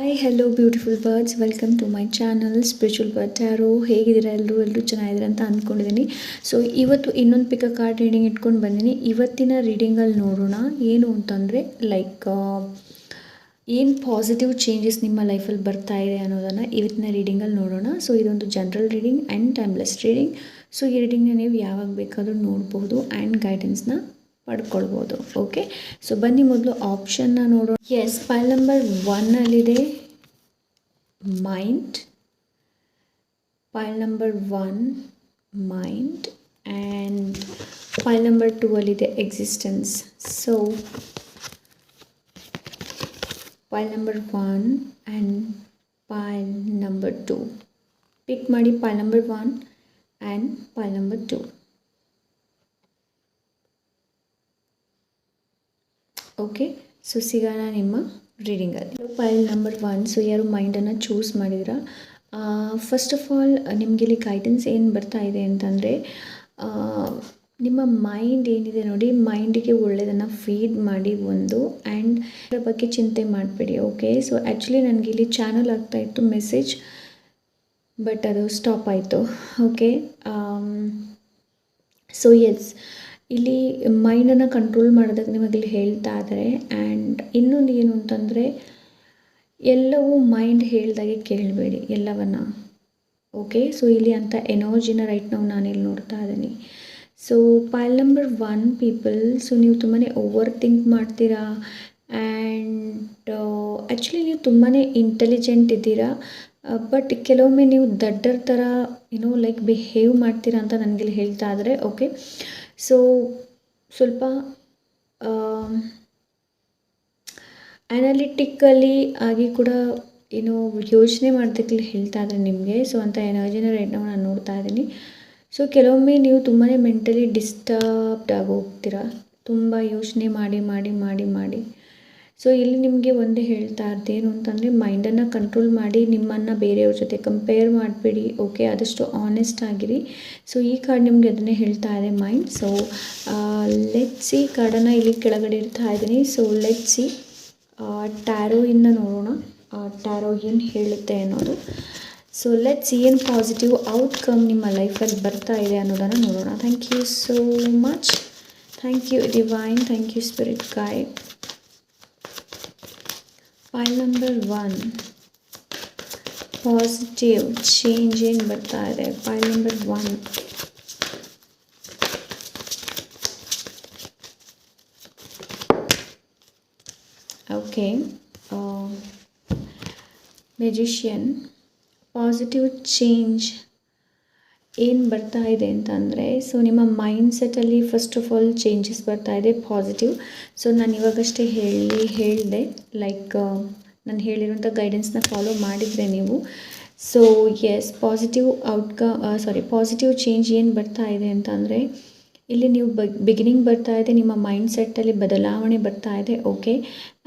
Hi hello beautiful birds, welcome to my channel spiritual bird tarot. ಹೇಗಿದ್ದೀರಾ? ಎಲ್ಲರೂ ಚೆನ್ನಾಗಿದ್ದೀರಾ ಅಂತ ಅಂದ್ಕೊಂಡಿದ್ದೀನಿ. ಸೊ ಇವತ್ತು ಇನ್ನೊಂದು ಪಿಕ್ ಕಾರ್ಡ್ ರೀಡಿಂಗ್ ಇಟ್ಕೊಂಡು ಬಂದಿನಿ. ಇವತ್ತಿನ ರೀಡಿಂಗಲ್ಲಿ ನೋಡೋಣ ಏನು ಅಂತಂದರೆ ಏನು ಪಾಸಿಟಿವ್ ಚೇಂಜಸ್ ನಿಮ್ಮ ಲೈಫಲ್ಲಿ ಬರ್ತಾ ಇದೆ ಅನ್ನೋದನ್ನು ಇವತ್ತಿನ ರೀಡಿಂಗಲ್ಲಿ ನೋಡೋಣ. ಸೊ ಇದೊಂದು general reading and timeless reading. So ಈ ರೀಡಿಂಗ್ನ ನೀವು ಯಾವಾಗ ಬೇಕಾದರೂ ನೋಡ್ಬೋದು ಆ್ಯಂಡ್ ಗೈಡೆನ್ಸ್ನ ಪಡ್ಕೊಳ್ಬೋದು. ಓಕೆ, ಸೊ ಬನ್ನಿ ಮೊದಲು ಆಪ್ಷನ್ನ ನೋಡೋಣ. ಎಸ್, ಪೈಲ್ ನಂಬರ್ 1ಅಲ್ಲಿದೆ mind, pile number 1 mind and pile number 2ಅಲ್ಲಿದೆ existence. So pile number 1 and pile number 2 pick ಮಾಡಿ. Pile number 1 and pile number 2. Okay, so ಸಿಗೋಣ ನಿಮ್ಮ ರೀಡಿಂಗಲ್ಲಿ. ಪೈಲ್ ನಂಬರ್ 1, ಸೊ ಯಾರು ಮೈಂಡನ್ನು ಚೂಸ್ ಮಾಡಿದ್ರ, ಫಸ್ಟ್ ಆಫ್ ಆಲ್ ನಿಮಗೆ ಇಲ್ಲಿ ಗೈಡೆನ್ಸ್ ಏನು ಬರ್ತಾ ಇದೆ ಅಂತಂದರೆ, ನಿಮ್ಮ ಮೈಂಡ್ ಏನಿದೆ ನೋಡಿ, ಮೈಂಡಿಗೆ ಒಳ್ಳೆಯದನ್ನು ಫೀಡ್ ಮಾಡಿ ಒಂದು, ಆ್ಯಂಡ್ ಅದರ ಬಗ್ಗೆ ಚಿಂತೆ ಮಾಡಬೇಡಿ. ಓಕೆ, ಸೊ ಆ್ಯಕ್ಚುಲಿ ನನಗೆ ಇಲ್ಲಿ ಚಾನಲ್ ಆಗ್ತಾಯಿತ್ತು ಮೆಸೇಜ್, ಬಟ್ ಅದು ಸ್ಟಾಪ್ ಆಯಿತು. ಓಕೆ, ಸೊ ಎಸ್, ಇಲ್ಲಿ ಮೈಂಡನ್ನು ಕಂಟ್ರೋಲ್ ಮಾಡೋದಕ್ಕೆ ನಿಮಗಿಲ್ಲಿ ಹೇಳ್ತಾ ಇದ್ದಾರೆ. ಆ್ಯಂಡ್ ಇನ್ನೊಂದು ಏನು ಅಂತಂದರೆ, ಎಲ್ಲವೂ ಮೈಂಡ್ ಹೇಳ್ದಾಗೆ ಕೇಳಬೇಡಿ ಎಲ್ಲವನ್ನು. ಓಕೆ, ಸೊ ಇಲ್ಲಿ ಅಂಥ ಎನರ್ಜಿನ ರೈಟ್ ನಾವು ನಾನಿಲ್ಲಿ ನೋಡ್ತಾ ಇದ್ದೀನಿ. So pile number 1 people, so ನೀವು ತುಂಬಾ ಓವರ್ ಥಿಂಕ್ ಮಾಡ್ತೀರಾ ಆ್ಯಂಡ್ ಆ್ಯಕ್ಚುಲಿ ನೀವು ತುಂಬಾ ಇಂಟೆಲಿಜೆಂಟ್ ಇದ್ದೀರಾ, ಬಟ್ ಕೆಲವೊಮ್ಮೆ ನೀವು ದಡ್ಡರ ಥರ ಲೈಕ್ ಬಿಹೇವ್ ಮಾಡ್ತೀರಾ ಅಂತ ನನಗಿಲ್ಲಿ ಹೇಳ್ತಾ ಇದ್ದಾರೆ. ಓಕೆ, ಸೊ ಸ್ವಲ್ಪ ಅನಾಲಿಟಿಕಲಿ ಆಗಿ ಕೂಡ ಯೋಚನೆ ಮಾಡೋದಕ್ಕೆ ಹೇಳ್ತಾ ಇದ್ದಾರೆ ನಿಮಗೆ. ಸೊ ಅಂಥ ಎನರ್ಜಿನ ರೈಟ್ ನಾವು ನಾನು ನೋಡ್ತಾ ಇದ್ದೀನಿ. ಸೊ ಕೆಲವೊಮ್ಮೆ ನೀವು ತುಂಬಾ ಮೆಂಟಲಿ ಡಿಸ್ಟರ್ಬ್ಡ್ ಆಗಿ ಹೋಗ್ತೀರಾ, ತುಂಬ ಯೋಚನೆ ಮಾಡಿ ಮಾಡಿ ಮಾಡಿ ಮಾಡಿ. ಸೊ ಇಲ್ಲಿ ನಿಮಗೆ ಒಂದೇ ಹೇಳ್ತಾ ಇದ್ದೇನು ಅಂತಂದರೆ, ಮೈಂಡನ್ನು ಕಂಟ್ರೋಲ್ ಮಾಡಿ, ನಿಮ್ಮನ್ನು ಬೇರೆಯವ್ರ ಜೊತೆ ಕಂಪೇರ್ ಮಾಡಬೇಡಿ. ಓಕೆ, ಆದಷ್ಟು ಆನೆಸ್ಟ್ ಆಗಿರಿ. ಸೊ ಈ ಕಾರ್ಡ್ ನಿಮಗೆ ಅದನ್ನೇ ಹೇಳ್ತಾ ಇದೆ, ಮೈಂಡ್. ಸೊ ಲೆಟ್ಸ್ ಸಿ, ಕಾರ್ಡನ್ನು ಇಲ್ಲಿ ಕೆಳಗಡೆ ಇಡ್ತಾ ಇದ್ದೀನಿ. ಸೊ ಲೆಟ್ಸ್ ಸಿ ಟ್ಯಾರೋ ಇಂದ ನೋಡೋಣ, ಟ್ಯಾರೋ ಏನು ಹೇಳುತ್ತೆ ಅನ್ನೋದು. ಸೊ ಲೆಟ್ಸ್ ಸಿ ಏನು ಪಾಸಿಟಿವ್ ಔಟ್ಕಮ್ ನಿಮ್ಮ ಲೈಫಲ್ಲಿ ಬರ್ತಾ ಇದೆ ಅನ್ನೋದನ್ನು ನೋಡೋಣ. Thank you so much. Thank you divine, thank you spirit guide. Pile number 1 positive change ಏನು ಬರ್ತಾ ಇದೆ. Pile number 1 okay, magician. Positive change ಏನು ಬರ್ತಾ ಇದೆ ಅಂತಂದರೆ, ಸೊ ನಿಮ್ಮ ಮೈಂಡ್ ಸೆಟ್ಟಲ್ಲಿ ಫಸ್ಟ್ ಆಫ್ ಆಲ್ ಚೇಂಜಸ್ ಬರ್ತಾ ಇದೆ ಪಾಸಿಟಿವ್. ಸೊ ನಾನು ಇವಾಗಷ್ಟೇ ಹೇಳಿದೆ, ಲೈಕ್ ನಾನು ಹೇಳಿರುವಂಥ ಗೈಡೆನ್ಸ್ನ ಫಾಲೋ ಮಾಡಿದರೆ ನೀವು. ಸೊ ಎಸ್, ಪಾಸಿಟಿವ್ ಚೇಂಜ್ ಏನು ಬರ್ತಾ ಇದೆ ಅಂತಂದರೆ, ಇಲ್ಲಿ ನೀವು ಬಿಗಿನಿಂಗ್ ಬರ್ತಾ ಇದೆ, ನಿಮ್ಮ ಮೈಂಡ್ ಸೆಟ್ಟಲ್ಲಿ ಬದಲಾವಣೆ ಬರ್ತಾ ಇದೆ. ಓಕೆ,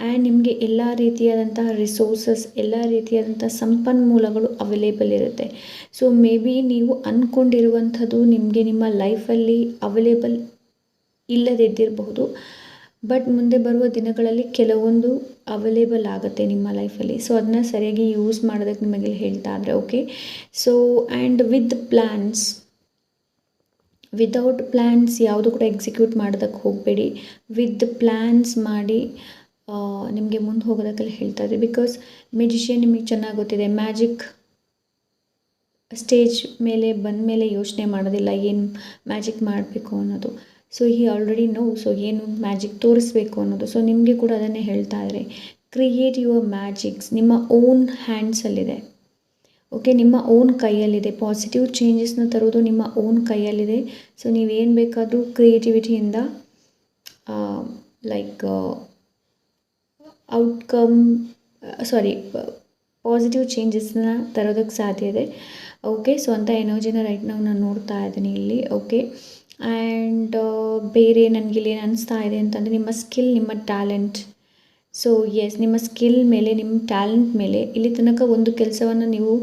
ಆ್ಯಂಡ್ ನಿಮಗೆ ಎಲ್ಲ ರೀತಿಯಾದಂತಹ ರಿಸೋರ್ಸಸ್, ಎಲ್ಲ ರೀತಿಯಾದಂಥ ಸಂಪನ್ಮೂಲಗಳು ಅವೈಲೇಬಲ್ ಇರುತ್ತೆ. ಸೊ ಮೇ ಬಿ ನೀವು ಅಂದ್ಕೊಂಡಿರುವಂಥದ್ದು ನಿಮಗೆ ನಿಮ್ಮ ಲೈಫಲ್ಲಿ ಅವೈಲೇಬಲ್ ಇಲ್ಲದಿದ್ದಿರಬಹುದು, ಬಟ್ ಮುಂದೆ ಬರುವ ದಿನಗಳಲ್ಲಿ ಕೆಲವೊಂದು ಅವೈಲೇಬಲ್ ಆಗುತ್ತೆ ನಿಮ್ಮ ಲೈಫಲ್ಲಿ. ಸೊ ಅದನ್ನ ಸರಿಯಾಗಿ ಯೂಸ್ ಮಾಡೋದಕ್ಕೆ ನಿಮಗೆ ಹೇಳ್ತಾ ಇದ್ದಾರೆ. Okay, so and without plans ಯಾವುದು ಕೂಡ ಎಕ್ಸಿಕ್ಯೂಟ್ ಮಾಡೋದಕ್ಕೆ ಹೋಗಬೇಡಿ. ವಿತ್ ಪ್ಲ್ಯಾನ್ಸ್ ಮಾಡಿ ನಿಮಗೆ ಮುಂದೆ ಹೋಗೋದಕ್ಕೆಲ್ಲ ಹೇಳ್ತಾ ಇದ್ದಾರೆ. ಬಿಕಾಸ್ ಮ್ಯಾಜಿಷಿಯನ್ ನಿಮಗೆ ಚೆನ್ನಾಗಿ ಗೊತ್ತಿದೆ, ಮ್ಯಾಜಿಕ್ ಸ್ಟೇಜ್ ಮೇಲೆ ಬಂದ ಮೇಲೆ ಯೋಚನೆ ಮಾಡೋದಿಲ್ಲ ಏನು ಮ್ಯಾಜಿಕ್ ಮಾಡಬೇಕು ಅನ್ನೋದು. So he already no, so ಏನು ಮ್ಯಾಜಿಕ್ ತೋರಿಸ್ಬೇಕು ಅನ್ನೋದು. ಸೊ ನಿಮಗೆ ಕೂಡ ಅದನ್ನೇ ಹೇಳ್ತಾ ಇದ್ದಾರೆ, ಕ್ರಿಯೇಟ್ ಯುವರ್ ಮ್ಯಾಜಿಕ್ಸ್. ನಿಮ್ಮ ಓನ್ ಹ್ಯಾಂಡ್ಸಲ್ಲಿದೆ. ಓಕೆ, ನಿಮ್ಮ ಓನ್ ಕೈಯಲ್ಲಿದೆ. ಪಾಸಿಟಿವ್ ಚೇಂಜಸ್ನ ತರೋದು ನಿಮ್ಮ ಓನ್ ಕೈಯಲ್ಲಿದೆ. ಸೊ ನೀವೇನು ಬೇಕಾದರೂ ಕ್ರಿಯೇಟಿವಿಟಿಯಿಂದ ಲೈಕ್ ಪಾಸಿಟಿವ್ ಚೇಂಜಸ್ನ ತರೋದಕ್ಕೆ ಸಾಧ್ಯ ಇದೆ. ಓಕೆ, ಸೊ ಅಂಥ ಎನರ್ಜಿನ ರೈಟ್ ನಾನು ನೋಡ್ತಾ ಇದ್ದೀನಿ ಇಲ್ಲಿ. ಓಕೆ, ಆ್ಯಂಡ್ ಬೇರೆ ನನಗಿಲ್ಲಿ ಏನು ಅನಿಸ್ತಾ ಇದೆ ಅಂತಂದರೆ, ನಿಮ್ಮ ಸ್ಕಿಲ್, ನಿಮ್ಮ ಟ್ಯಾಲೆಂಟ್. ಸೊ ಎಸ್, ನಿಮ್ಮ ಸ್ಕಿಲ್ ಮೇಲೆ, ನಿಮ್ಮ ಟ್ಯಾಲೆಂಟ್ ಮೇಲೆ ಇಲ್ಲಿ ತನಕ ಒಂದು ಕೆಲಸವನ್ನು ನೀವು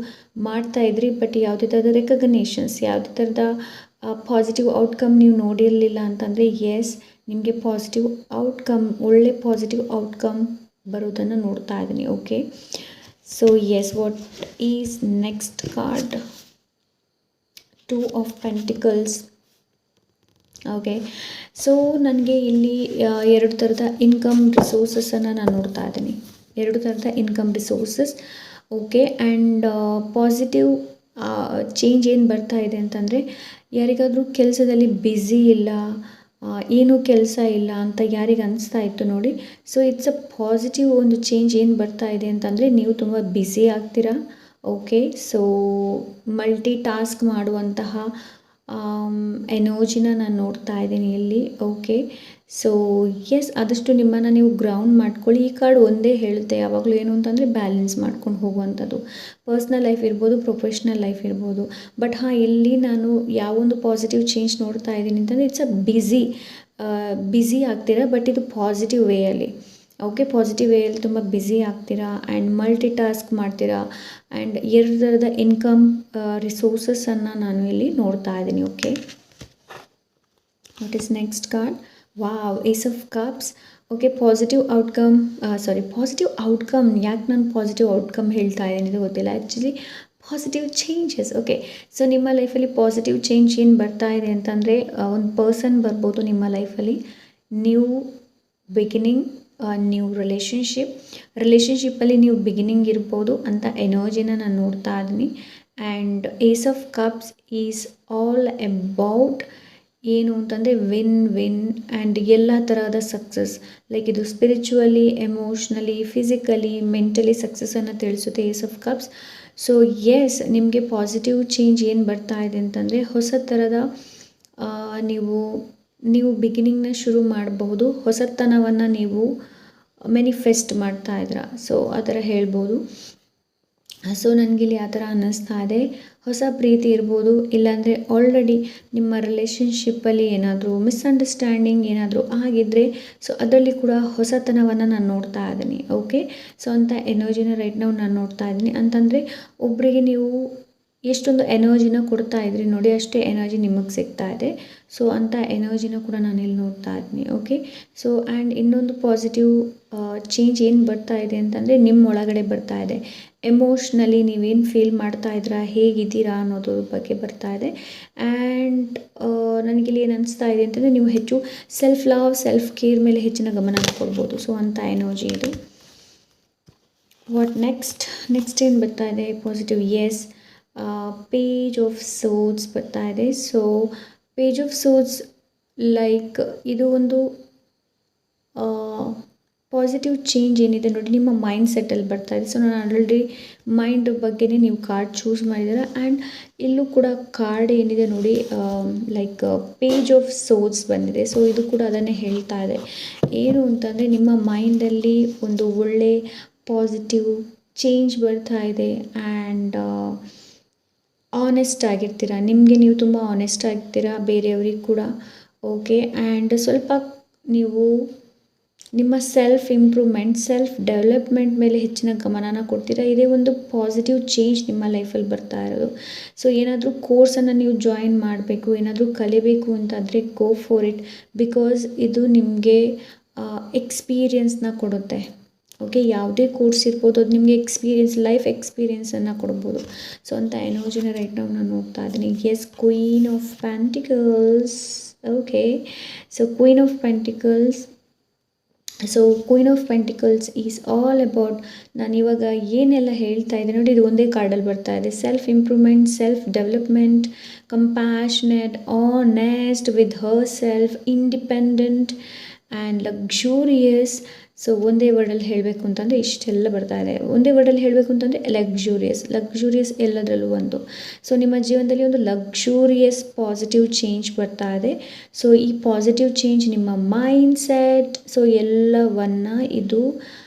ಮಾಡ್ತಾಯಿದ್ರಿ, ಬಟ್ ಯಾವುದೇ ಥರದ ರೆಕಗ್ನೇಷನ್ಸ್, ಯಾವುದೇ ಥರದ ಪಾಸಿಟಿವ್ ಔಟ್ಕಮ್ ನೀವು ನೋಡಿರಲಿಲ್ಲ ಅಂತಂದರೆ, ಎಸ್ ನಿಮಗೆ ಒಳ್ಳೆ ಪಾಸಿಟಿವ್ ಔಟ್ಕಮ್ ಬರೋದನ್ನು ನೋಡ್ತಾ ಇದ್ದೀನಿ. Okay, so yes, what is next card? Two of pentacles. Okay, so ನನಗೆ ಇಲ್ಲಿ ಎರಡು ಥರದ ಇನ್ಕಮ್ ರಿಸೋರ್ಸಸನ್ನು ನಾನು ನೋಡ್ತಾ ಇದ್ದೀನಿ. ಎರಡು ಥರದ income resources. Okay, and positive change ಏನು ಬರ್ತಾ ಇದೆ ಅಂತಂದರೆ, ಯಾರಿಗಾದರೂ ಕೆಲಸದಲ್ಲಿ ಬ್ಯುಸಿ ಇಲ್ಲ, ಏನೂ ಕೆಲಸ ಇಲ್ಲ ಅಂತ ಯಾರಿಗೆ ಅನಿಸ್ತಾ ಇತ್ತು ನೋಡಿ, ಸೊ ಇಟ್ಸ್ ಅ ಪಾಸಿಟಿವ್ ಒಂದು ಚೇಂಜ್ ಏನು ಬರ್ತಾ ಇದೆ ಅಂತಂದರೆ, ನೀವು ತುಂಬ ಬ್ಯುಸಿ ಆಗ್ತೀರಾ. ಓಕೆ, ಸೊ ಮಲ್ಟಿ ಟಾಸ್ಕ್ ಮಾಡುವಂತಹ ಎನರ್ಜಿನ ನಾನು ನೋಡ್ತಾ ಇದ್ದೀನಿ ಇಲ್ಲಿ. ಓಕೆ, ಸೊ ಎಸ್, ಆದಷ್ಟು ನಿಮ್ಮನ್ನು ನೀವು ಗ್ರೌಂಡ್ ಮಾಡ್ಕೊಳ್ಳಿ. ಈ ಕಾರ್ಡ್ ಒಂದೇ ಹೇಳುತ್ತೆ ಯಾವಾಗಲೂ ಏನು ಅಂತಂದರೆ, ಬ್ಯಾಲೆನ್ಸ್ ಮಾಡ್ಕೊಂಡು ಹೋಗುವಂಥದ್ದು. ಪರ್ಸ್ನಲ್ ಲೈಫ್ ಇರ್ಬೋದು, ಪ್ರೊಫೆಷ್ನಲ್ ಲೈಫ್ ಇರ್ಬೋದು. ಬಟ್ ಇಲ್ಲಿ ನಾನು ಯಾವೊಂದು ಪಾಸಿಟಿವ್ ಚೇಂಜ್ ನೋಡ್ತಾ ಇದ್ದೀನಿ ಅಂತಂದರೆ, ಇಟ್ಸ್ ಅ ಬ್ಯುಸಿ ಆಗ್ತೀರಾ, ಬಟ್ ಇದು ಪಾಸಿಟಿವ್ ವೇಯಲ್ಲಿ. ಓಕೆ, ಪಾಸಿಟಿವ್ ವೇಯಲ್ಲಿ ತುಂಬ ಬ್ಯುಸಿ ಆಗ್ತೀರಾ ಆ್ಯಂಡ್ ಮಲ್ಟಿ ಟಾಸ್ಕ್ ಮಾಡ್ತೀರಾ ಆ್ಯಂಡ್ ಎರಡು ಥರದ ಇನ್ಕಮ್ ರಿಸೋರ್ಸಸನ್ನು ನಾನು ಇಲ್ಲಿ ನೋಡ್ತಾ ಇದ್ದೀನಿ. ಓಕೆ, what is next card? Wow, ace of cups. Okay, positive outcome. ಯಾಕೆ ನಾನು ಪಾಸಿಟಿವ್ ಔಟ್ಕಮ್ ಹೇಳ್ತಾ ಇದ್ದೀನಿ ಇದು ಗೊತ್ತಿಲ್ಲ. Actually positive changes. Okay, so ನಿಮ್ಮ ಲೈಫಲ್ಲಿ ಪಾಸಿಟಿವ್ ಚೇಂಜ್ ಏನು ಬರ್ತಾ ಇದೆ ಅಂತಂದರೆ, ಒಂದು ಪರ್ಸನ್ ಬರ್ಬೋದು ನಿಮ್ಮ ಲೈಫಲ್ಲಿ. ನ್ಯೂ ಬಿಗಿನಿಂಗ್, ನ್ಯೂ ರಿಲೇಷನ್ಶಿಪ್ಪಲ್ಲಿ ನ್ಯೂ ಬಿಗಿನಿಂಗ್ ಇರ್ಬೋದು ಅಂತ ಎನರ್ಜಿನ ನಾನು ನೋಡ್ತಾ ಇದ್ದೀನಿ. And ace of cups is all about ಏನು ಅಂತಂದರೆ ವಿನ್ ಆ್ಯಂಡ್ ಎಲ್ಲ ತರಹದ ಸಕ್ಸಸ್. ಲೈಕ್ ಇದು ಸ್ಪಿರಿಚುವಲಿ, ಎಮೋಷ್ನಲಿ, ಫಿಸಿಕಲಿ, ಮೆಂಟಲಿ ಸಕ್ಸಸ್ಸನ್ನು ತಿಳಿಸುತ್ತೆ ace of cups. So yes, ನಿಮಗೆ ಪಾಸಿಟಿವ್ ಚೇಂಜ್ ಏನು ಬರ್ತಾ ಇದೆ ಅಂತಂದರೆ, ಹೊಸ ಥರದ ನೀವು ಬಿಗಿನಿಂಗ್ನ ಶುರು ಮಾಡಬಹುದು. ಹೊಸತನವನ್ನು ನೀವು ಮ್ಯಾನಿಫೆಸ್ಟ್ ಮಾಡ್ತಾ ಇದ್ದೀರಾ, ಸೊ ಆ ಥರ ಹೇಳ್ಬೋದು. ಸೊ ನನಗಿಲ್ಲಿ ಆ ಥರ ಅನ್ನಿಸ್ತಾ ಇದೆ. ಹೊಸ ಪ್ರೀತಿ ಇರ್ಬೋದು, ಇಲ್ಲಾಂದರೆ ಆಲ್ರೆಡಿ ನಿಮ್ಮ ರಿಲೇಷನ್ಶಿಪ್ಪಲ್ಲಿ ಏನಾದರೂ ಮಿಸ್ಅಂಡರ್ಸ್ಟ್ಯಾಂಡಿಂಗ್ ಏನಾದರೂ ಆಗಿದ್ದರೆ, ಸೊ ಅದರಲ್ಲಿ ಕೂಡ ಹೊಸತನವನ್ನು ನಾನು ನೋಡ್ತಾ ಇದ್ದೀನಿ. ಓಕೆ, ಸೊ ಅಂಥ ಎನರ್ಜಿನ ರೈಟ್ ನಾವು ನಾನು ನೋಡ್ತಾ ಇದ್ದೀನಿ. ಅಂತಂದರೆ ಒಬ್ಬರಿಗೆ ನೀವು ಎಷ್ಟೊಂದು ಎನರ್ಜಿನ ಕೊಡ್ತಾ ಇದ್ರಿ ನೋಡಿ, ಅಷ್ಟೇ ಎನರ್ಜಿ ನಿಮಗೆ ಸಿಗ್ತಾ ಇದೆ. ಸೊ ಅಂಥ ಎನರ್ಜಿನ ಕೂಡ ನಾನು ಇಲ್ಲಿ ನೋಡ್ತಾ ಇದ್ದೀನಿ. ಓಕೆ, ಸೊ ಆ್ಯಂಡ್ ಇನ್ನೊಂದು ಪಾಸಿಟಿವ್ ಚೇಂಜ್ ಏನು ಬರ್ತಾ ಇದೆ ಅಂತಂದರೆ, ನಿಮ್ಮ ಒಳಗಡೆ ಬರ್ತಾ ಇದೆ. ಎಮೋಷ್ನಲಿ ನೀವೇನು ಫೀಲ್ ಮಾಡ್ತಾ ಇದ್ದೀರಾ, ಹೇಗಿದ್ದೀರಾ ಅನ್ನೋದ್ರ ಬಗ್ಗೆ ಬರ್ತಾ ಇದೆ. ಆ್ಯಂಡ್ ನನಗಿಲ್ಲಿ ಏನು ಅನಿಸ್ತಾ ಇದೆ ಅಂತಂದರೆ, ನೀವು ಹೆಚ್ಚು ಸೆಲ್ಫ್ ಲವ್, ಸೆಲ್ಫ್ ಕೇರ್ ಮೇಲೆ ಹೆಚ್ಚಿನ ಗಮನ ಕೊಡ್ಬೋದು. ಸೊ ಅಂಥ ಎನರ್ಜಿ ಇದು. ವಾಟ್ ನೆಕ್ಸ್ಟ್ ಏನು ಬರ್ತಾ ಇದೆ ಪಾಸಿಟಿವ್? ಎಸ್, ಪೇಜ್ ಆಫ್ ಸೋರ್ಡ್ಸ್ ಬರ್ತಾ ಇದೆ. ಸೊ ಪೇಜ್ ಆಫ್ ಸೋರ್ಡ್ಸ್ ಲೈಕ್ ಇದು ಒಂದು ಪಾಸಿಟಿವ್ ಚೇಂಜ್ ಏನಿದೆ ನೋಡಿ, ನಿಮ್ಮ ಮೈಂಡ್ ಸೆಟ್ಟಲ್ಲಿ ಬರ್ತಾ ಇದೆ. ಸೊ ನಾನು ಆಲ್ರೆಡಿ ಮೈಂಡ್ ಬಗ್ಗೆನೇ ನೀವು ಕಾರ್ಡ್ ಚೂಸ್ ಮಾಡಿದ್ದೀರಾ. ಆ್ಯಂಡ್ ಇಲ್ಲೂ ಕೂಡ ಕಾರ್ಡ್ ಏನಿದೆ ನೋಡಿ, ಲೈಕ್ ಪೇಜ್ ಆಫ್ ಸೋರ್ಡ್ಸ್ ಬಂದಿದೆ. ಸೊ ಇದು ಕೂಡ ಅದನ್ನೇ ಹೇಳ್ತಾ ಇದೆ. ಏನು ಅಂತಂದರೆ, ನಿಮ್ಮ ಮೈಂಡಲ್ಲಿ ಒಂದು ಒಳ್ಳೆ ಪಾಸಿಟಿವ್ ಚೇಂಜ್ ಬರ್ತಾ ಇದೆ. ಆ್ಯಂಡ್ ಆನೆಸ್ಟ್ ಆಗಿರ್ತೀರ, ನಿಮಗೆ ನೀವು ತುಂಬ ಆನೆಸ್ಟ್ ಆಗಿರ್ತೀರ, ಬೇರೆಯವ್ರಿಗೆ ಕೂಡ. ಓಕೆ, ಆ್ಯಂಡ್ ಸ್ವಲ್ಪ ನೀವು ನಿಮ್ಮ ಸೆಲ್ಫ್ ಇಂಪ್ರೂವ್ಮೆಂಟ್, ಸೆಲ್ಫ್ ಡೆವಲಪ್ಮೆಂಟ್ ಮೇಲೆ ಹೆಚ್ಚಿನ ಗಮನನ ಕೊಡ್ತೀರಾ. ಇದೇ ಒಂದು ಪಾಸಿಟಿವ್ ಚೇಂಜ್ ನಿಮ್ಮ ಲೈಫಲ್ಲಿ ಬರ್ತಾ ಇರೋದು. ಸೊ ಏನಾದರೂ ಕೋರ್ಸನ್ನು ನೀವು ಜಾಯಿನ್ ಮಾಡಬೇಕು, ಏನಾದರೂ ಕಲಿಬೇಕು ಅಂತಾದರೆ ಗೋ ಫಾರ್ ಇಟ್. ಬಿಕಾಸ್ ಇದು ನಿಮಗೆ ಎಕ್ಸ್ಪೀರಿಯನ್ಸ್ನ ಕೊಡುತ್ತೆ. ಓಕೆ, ಯಾವುದೇ ಕೋರ್ಸ್ ಇರ್ಬೋದು, ಅದು ನಿಮಗೆ ಲೈಫ್ ಎಕ್ಸ್ಪೀರಿಯೆನ್ಸನ್ನು ಕೊಡ್ಬೋದು. ಸೊ ಅಂಥ ಎನರ್ಜಿನ ರೈಟ್ ನಾನು ನೋಡ್ತಾ ಇದ್ದೀನಿ. Yes, queen of pentacles. Okay, so queen of pentacles. So queen of pentacles is all about, ನಾನು ಇವಾಗ ಏನೆಲ್ಲ ಹೇಳ್ತಾ ಇದ್ದೀನಿ ನೋಡಿ, ಇದು ಒಂದೇ ಕಾರ್ಡಲ್ಲಿ ಬರ್ತಾ ಇದೆ. Self improvement, self development, compassionate, honest with her self, independent and luxurious. So ಒಂದೇ ವರ್ಡಲ್ಲಿ ಹೇಳಬೇಕು ಅಂತಂದರೆ ಇಷ್ಟೆಲ್ಲ ಬರ್ತಾ ಇದೆ. ಒಂದೇ ವರ್ಡಲ್ಲಿ ಹೇಳಬೇಕು ಅಂತಂದರೆ ಲಕ್ಸುರಿಯಸ್ ಎಲ್ಲದರಲ್ಲೂ ಒಂದು. ಸೊ ನಿಮ್ಮ ಜೀವನದಲ್ಲಿ ಒಂದು ಲಕ್ಸುರಿಯಸ್ ಪಾಸಿಟಿವ್ ಚೇಂಜ್ ಬರ್ತಾ ಇದೆ. ಸೊ ಈ ಪಾಸಿಟಿವ್ ಚೇಂಜ್ ನಿಮ್ಮ ಮೈಂಡ್ ಸೆಟ್, ಸೊ ಎಲ್ಲವನ್ನು ಇದು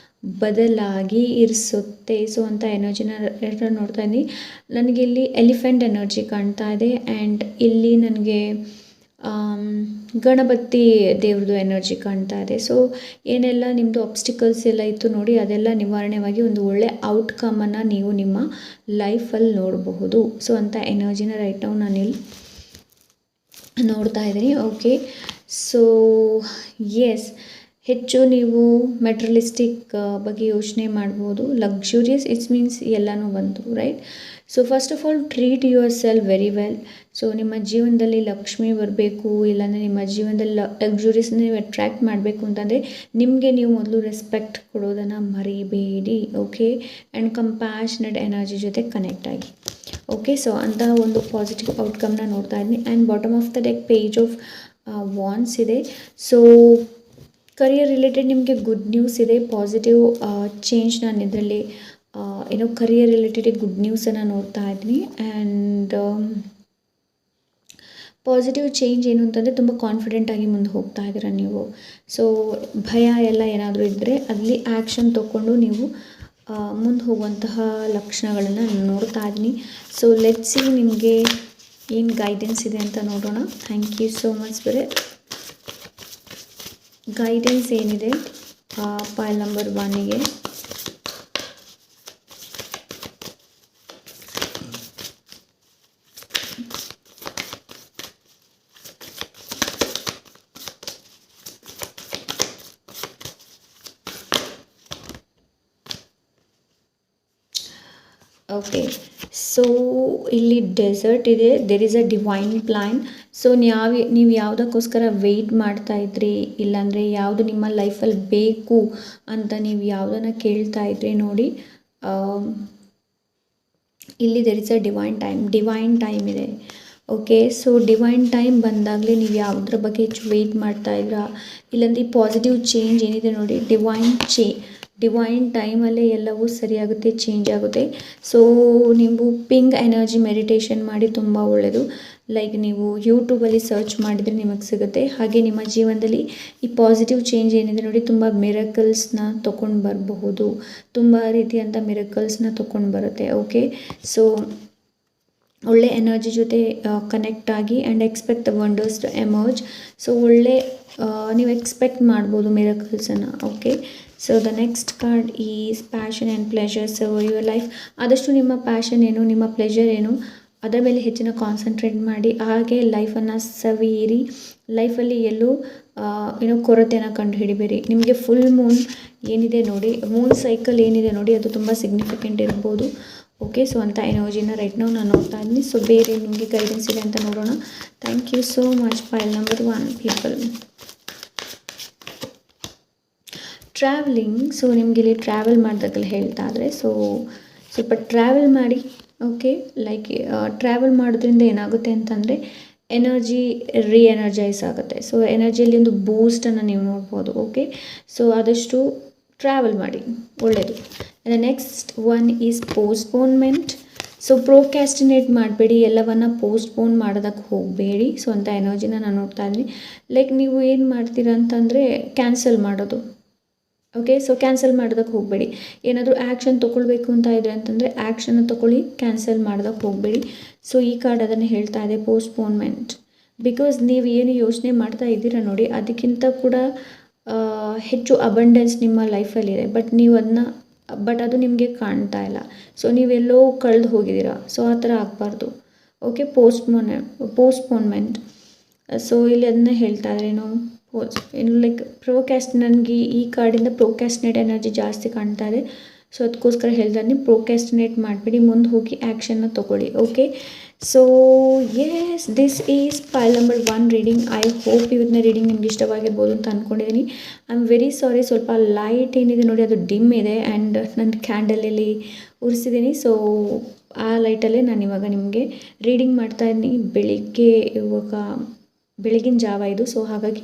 ಬದಲಾಗಿ ಇರಿಸುತ್ತೆ. ಸೊ ಅಂಥ ಎನರ್ಜಿನ ನೋಡ್ತಾ ಇದ್ದೀನಿ. ನನಗೆ ಇಲ್ಲಿ ಎಲಿಫೆಂಟ್ ಎನರ್ಜಿ ಕಾಣ್ತಾ ಇದೆ. ಆ್ಯಂಡ್ ಇಲ್ಲಿ ನನಗೆ ಗಣಪತಿ ದೇವ್ರದ್ದು ಎನರ್ಜಿ ಕಾಣ್ತಾ ಇದೆ. ಸೊ ಏನೆಲ್ಲ ನಿಮ್ಮದು ಆಬ್ಸ್ಟಿಕಲ್ಸ್ ಎಲ್ಲ ಇತ್ತು ನೋಡಿ, ಅದೆಲ್ಲ ನಿವಾರಣೆಯಾಗಿ ಒಂದು ಒಳ್ಳೆ ಔಟ್ಕಮನ್ನು ನೀವು ನಿಮ್ಮ ಲೈಫಲ್ಲಿ ನೋಡಬಹುದು. ಸೊ ಅಂಥ ಎನರ್ಜಿನ ರೈಟ್ ನಾವು ನಾನಿಲ್ಲಿ ನೋಡ್ತಾ ಇದ್ದೀನಿ. ಓಕೆ, ಸೊ ಎಸ್, ಹೆಚ್ಚು ನೀವು ಮೆಟೀರಿಯಲಿಸ್ಟಿಕ್ ಬಗ್ಗೆ ಯೋಚನೆ ಮಾಡ್ಬೋದು. ಲಕ್ಸುರಿಯಸ್ ಇಟ್ಸ್ ಮೀನ್ಸ್ ಎಲ್ಲನೂ ಬಂತು, right? So first of all treat your self very well. So ನಿಮ್ಮ ಜೀವನದಲ್ಲಿ ಲಕ್ಷ್ಮಿ ಬರಬೇಕು, ಇಲ್ಲಾಂದರೆ ನಿಮ್ಮ ಜೀವನದಲ್ಲಿ ಲಕ್ಸುರಿಯಸ್ನ ನೀವು ಅಟ್ರ್ಯಾಕ್ಟ್ ಮಾಡಬೇಕು ಅಂತಂದರೆ ನಿಮಗೆ ನೀವು ಮೊದಲು ರೆಸ್ಪೆಕ್ಟ್ ಕೊಡೋದನ್ನು ಮರಿಬೇಡಿ. ಓಕೆ, ಆ್ಯಂಡ್ ಕಂಪ್ಯಾಷನೇಟ್ ಎನರ್ಜಿ ಜೊತೆ ಕನೆಕ್ಟ್ ಆಗಿ. ಓಕೆ, ಸೊ ಅಂತಹ ಒಂದು ಪಾಸಿಟಿವ್ ಔಟ್ಕಮ್ನ ನೋಡ್ತಾ ಇದ್ದೀನಿ. And bottom of the deck page of ವಾನ್ಸ್ ಇದೆ. ಸೊ ಕರಿಯರ್ ರಿಲೇಟೆಡ್ ನಿಮಗೆ ಗುಡ್ ನ್ಯೂಸ್ ಇದೆ, ಪಾಸಿಟಿವ್ ಚೇಂಜ್ ನಾನು ಇದರಲ್ಲಿ ಏನೋ ಕರಿಯರ್ ರಿಲೇಟೆಡ್ ಗುಡ್ ನ್ಯೂಸನ್ನು ನೋಡ್ತಾ ಇದ್ದೀನಿ. ಆ್ಯಂಡ್ ಪಾಸಿಟಿವ್ ಚೇಂಜ್ ಏನು ಅಂತಂದರೆ ತುಂಬ ಕಾನ್ಫಿಡೆಂಟಾಗಿ ಮುಂದೆ ಹೋಗ್ತಾ ಇದ್ದೀರಾ ನೀವು. ಸೊ ಭಯ ಎಲ್ಲ ಏನಾದರೂ ಇದ್ದರೆ ಅಲ್ಲಿ ಆ್ಯಕ್ಷನ್ ತೊಗೊಂಡು ನೀವು ಮುಂದೆ ಹೋಗುವಂತಹ ಲಕ್ಷಣಗಳನ್ನು ನೋಡ್ತಾ ಇದ್ದೀನಿ. ಸೊ ಲೆಟ್ಸ್ ಸಿ ನಿಮಗೆ ಏನು ಗೈಡೆನ್ಸ್ ಇದೆ ಅಂತ ನೋಡೋಣ. ಥ್ಯಾಂಕ್ ಯು ಸೋ ಮಚ್ ಬರೇ ಗೈಡೆನ್ಸ್ ಏನಿದೆ ಫೈಲ್ ನಂಬರ್ 1ಗೆ. ಓಕೆ, ಸೊ ಇಲ್ಲಿ ಡೆಸರ್ಟ್ ಇದೆ, there is a divine plan. So ನೀವು ಯಾವುದಕ್ಕೋಸ್ಕರ ವೆಯ್ಟ್ ಮಾಡ್ತಾ ಇದ್ರಿ, ಇಲ್ಲಾಂದರೆ ಯಾವುದು ನಿಮ್ಮ ಲೈಫಲ್ಲಿ ಬೇಕು ಅಂತ ನೀವು ಯಾವುದನ್ನು ಕೇಳ್ತಾ ಇದ್ರಿ ನೋಡಿ, ಇಲ್ಲಿ there is a divine time ಇದೆ. ಓಕೆ, ಸೊ ಡಿವೈನ್ ಟೈಮ್ ಬಂದಾಗಲೇ ನೀವು ಯಾವುದ್ರ ಬಗ್ಗೆ ಹೆಚ್ಚು ವೆಯ್ಟ್ ಮಾಡ್ತಾ ಇದ್ದೀರಾ, ಇಲ್ಲಾಂದರೆ ಪಾಸಿಟಿವ್ ಚೇಂಜ್ ಏನಿದೆ ನೋಡಿ, ಡಿವೈನ್ ಟೈಮಲ್ಲೇ ಎಲ್ಲವೂ ಸರಿಯಾಗುತ್ತೆ, ಚೇಂಜ್ ಆಗುತ್ತೆ. ಸೊ ನೀವು ಪಿಂಕ್ ಎನರ್ಜಿ ಮೆಡಿಟೇಷನ್ ಮಾಡಿ, ತುಂಬ ಒಳ್ಳೆಯದು. ಲೈಕ್ ನೀವು ಯೂಟ್ಯೂಬಲ್ಲಿ ಸರ್ಚ್ ಮಾಡಿದರೆ ನಿಮಗೆ ಸಿಗುತ್ತೆ. ಹಾಗೆ ನಿಮ್ಮ ಜೀವನದಲ್ಲಿ ಈ ಪಾಸಿಟಿವ್ ಚೇಂಜ್ ಏನಿದೆ ನೋಡಿ, ತುಂಬ ಮಿರಕಲ್ಸ್ನ ತೊಗೊಂಡು ಬರಬಹುದು, ತುಂಬ ರೀತಿಯಂಥ ಮಿರಕಲ್ಸ್ನ ತೊಗೊಂಡು ಬರುತ್ತೆ. ಓಕೆ, ಸೊ ಒಳ್ಳೆ ಎನರ್ಜಿ ಜೊತೆ ಕನೆಕ್ಟ್ ಆಗಿ and expect the wonders to emerge. So ಒಳ್ಳೆ ನೀವು ಎಕ್ಸ್ಪೆಕ್ಟ್ ಮಾಡ್ಬೋದು ಮಿರಕಲ್ಸನ್ನು. Okay, so the next card is passion and pleasure serve your life. ಆದಷ್ಟು ನಿಮ್ಮ ಪ್ಯಾಷನ್ ಏನು, ನಿಮ್ಮ ಪ್ಲೆಷರ್ ಏನು, ಅದರ ಮೇಲೆ ಹೆಚ್ಚಿನ ಕಾನ್ಸಂಟ್ರೇಟ್ ಮಾಡಿ. ಹಾಗೆ ಲೈಫನ್ನು ಸವಿಯಿರಿ. ಲೈಫಲ್ಲಿ ಎಲ್ಲೂ ಏನೋ ಕೊರತೆಯನ್ನು ಕಂಡು ಹಿಡಿಬೇಡಿ. ನಿಮಗೆ ಫುಲ್ ಮೂನ್ ಏನಿದೆ ನೋಡಿ, ಮೂನ್ ಸೈಕಲ್ ಏನಿದೆ ನೋಡಿ, ಅದು ತುಂಬ ಸಿಗ್ನಿಫಿಕೆಂಟ್ ಇರ್ಬೋದು. ಓಕೆ, ಸೊ ಅಂಥ ಎನರ್ಜಿನ ರೈಟ್ ನಾವು ನಾನು ನೋಡ್ತಾ ಇದ್ದೀನಿ. ಸೊ ಬೇರೆ ನಿಮಗೆ ಗೈಡೆನ್ಸ್ ಇದೆ ಅಂತ ನೋಡೋಣ. Thank you so much pile number 1 people. Travelling. So ನಿಮಗೆ ಇಲ್ಲಿ ಟ್ರಾವೆಲ್ ಮಾಡಿದಾಗಲೇ ಹೇಳ್ತಾ ಇದ್ದಾರೆ. ಸೊ ಸ್ವಲ್ಪ ಟ್ರಾವೆಲ್ ಮಾಡಿ. ಓಕೆ, ಲೈಕ್ ಟ್ರಾವೆಲ್ ಮಾಡೋದ್ರಿಂದ ಏನಾಗುತ್ತೆ ಅಂತಂದರೆ ಎನರ್ಜಿ ಎನರ್ಜೈಸ್ ಆಗುತ್ತೆ. ಸೊ ಎನರ್ಜಿಯಲ್ಲಿ ಒಂದು ಬೂಸ್ಟನ್ನು ನೀವು ನೋಡ್ಬೋದು. ಓಕೆ, ಸೊ ಆದಷ್ಟು ಟ್ರಾವೆಲ್ ಮಾಡಿ, ಒಳ್ಳೆಯದು. Next one is postponement. So procrastinate ಮಾಡಬೇಡಿ, ಎಲ್ಲವನ್ನು ಪೋಸ್ಟ್ಪೋನ್ ಮಾಡೋದಕ್ಕೆ ಹೋಗಬೇಡಿ. ಸೊ ಅಂಥ ಎನರ್ಜಿನ ನಾನು ನೋಡ್ತಾ ಇದ್ದೀನಿ. ಲೈಕ್ ನೀವು ಏನು ಮಾಡ್ತೀರಾ ಅಂತಂದರೆ ಕ್ಯಾನ್ಸಲ್ ಮಾಡೋದು. ಓಕೆ, ಸೊ ಕ್ಯಾನ್ಸಲ್ ಮಾಡೋದಕ್ಕೆ ಹೋಗಬೇಡಿ. ಏನಾದರೂ ಆ್ಯಕ್ಷನ್ ತೊಗೊಳ್ಬೇಕು ಅಂತ ಇದೆ ಅಂತಂದರೆ ಆ್ಯಕ್ಷನ್ನ ತೊಗೊಳ್ಳಿ, ಕ್ಯಾನ್ಸಲ್ ಮಾಡೋದಕ್ಕೆ ಹೋಗಬೇಡಿ. ಸೊ ಈ ಕಾರ್ಡ್ ಅದನ್ನು ಹೇಳ್ತಾ ಇದೆ, ಪೋಸ್ಟ್ಪೋನ್ಮೆಂಟ್. ಬಿಕಾಸ್ ನೀವು ಏನು ಯೋಚನೆ ಮಾಡ್ತಾ ಇದ್ದೀರಾ ನೋಡಿ, ಅದಕ್ಕಿಂತ ಕೂಡ ಹೆಚ್ಚು ಅಬಂಡೆನ್ಸ್ ನಿಮ್ಮ ಲೈಫಲ್ಲಿದೆ. ಬಟ್ ಅದು ನಿಮಗೆ ಕಾಣ್ತಾ ಇಲ್ಲ. ಸೊ ನೀವೆಲ್ಲೋ ಕಳೆದು ಹೋಗಿದ್ದೀರಾ. ಸೊ ಆ ಥರ ಆಗಬಾರ್ದು. Okay, postponement. ಸೊ ಇಲ್ಲಿ ಅದನ್ನ ಹೇಳ್ತಾ ಇದ್ದಾರೆ ಏನು ಲೈಕ್ ನನಗೆ ಈ ಕಾರ್ಡಿಂದ ಪ್ರೋಕ್ಯಾಸ್ಟಿನೇಟ್ ಎನರ್ಜಿ ಜಾಸ್ತಿ ಕಾಣ್ತಾ ಇದೆ. ಸೊ ಅದಕ್ಕೋಸ್ಕರ ಹೇಳ್ತಾ ಇದ್ದೀನಿ, ಪ್ರೋಕ್ಯಾಸ್ಟಿನೇಟ್ ಮಾಡಬೇಡಿ, ಮುಂದೆ ಹೋಗಿ ಆ್ಯಕ್ಷನ್ನ ತೊಗೊಳ್ಳಿ. Okay, so yes, this is pile number 1 reading. I hope ಇವತ್ತಿನ ರೀಡಿಂಗ್ ನಿಮ್ಗೆ ಇಷ್ಟವಾಗಿರ್ಬೋದು ಅಂತ ಅಂದ್ಕೊಂಡಿದ್ದೀನಿ. ಐ ಆಮ್ ವೆರಿ ಸಾರಿ, ಸ್ವಲ್ಪ ಲೈಟ್ ಏನಿದೆ ನೋಡಿ ಅದು ಡಿಮ್ ಇದೆ ಆ್ಯಂಡ್ ನನ್ನ ಕ್ಯಾಂಡಲಲ್ಲಿ ಉರಿಸಿದ್ದೀನಿ. ಸೊ ಆ ಲೈಟಲ್ಲೇ ನಾನು ಇವಾಗ ನಿಮಗೆ ರೀಡಿಂಗ್ ಮಾಡ್ತಾಯಿದ್ದೀನಿ. ಬೆಳಗಿನ ಜಾವ ಇದು. ಸೊ ಹಾಗಾಗಿ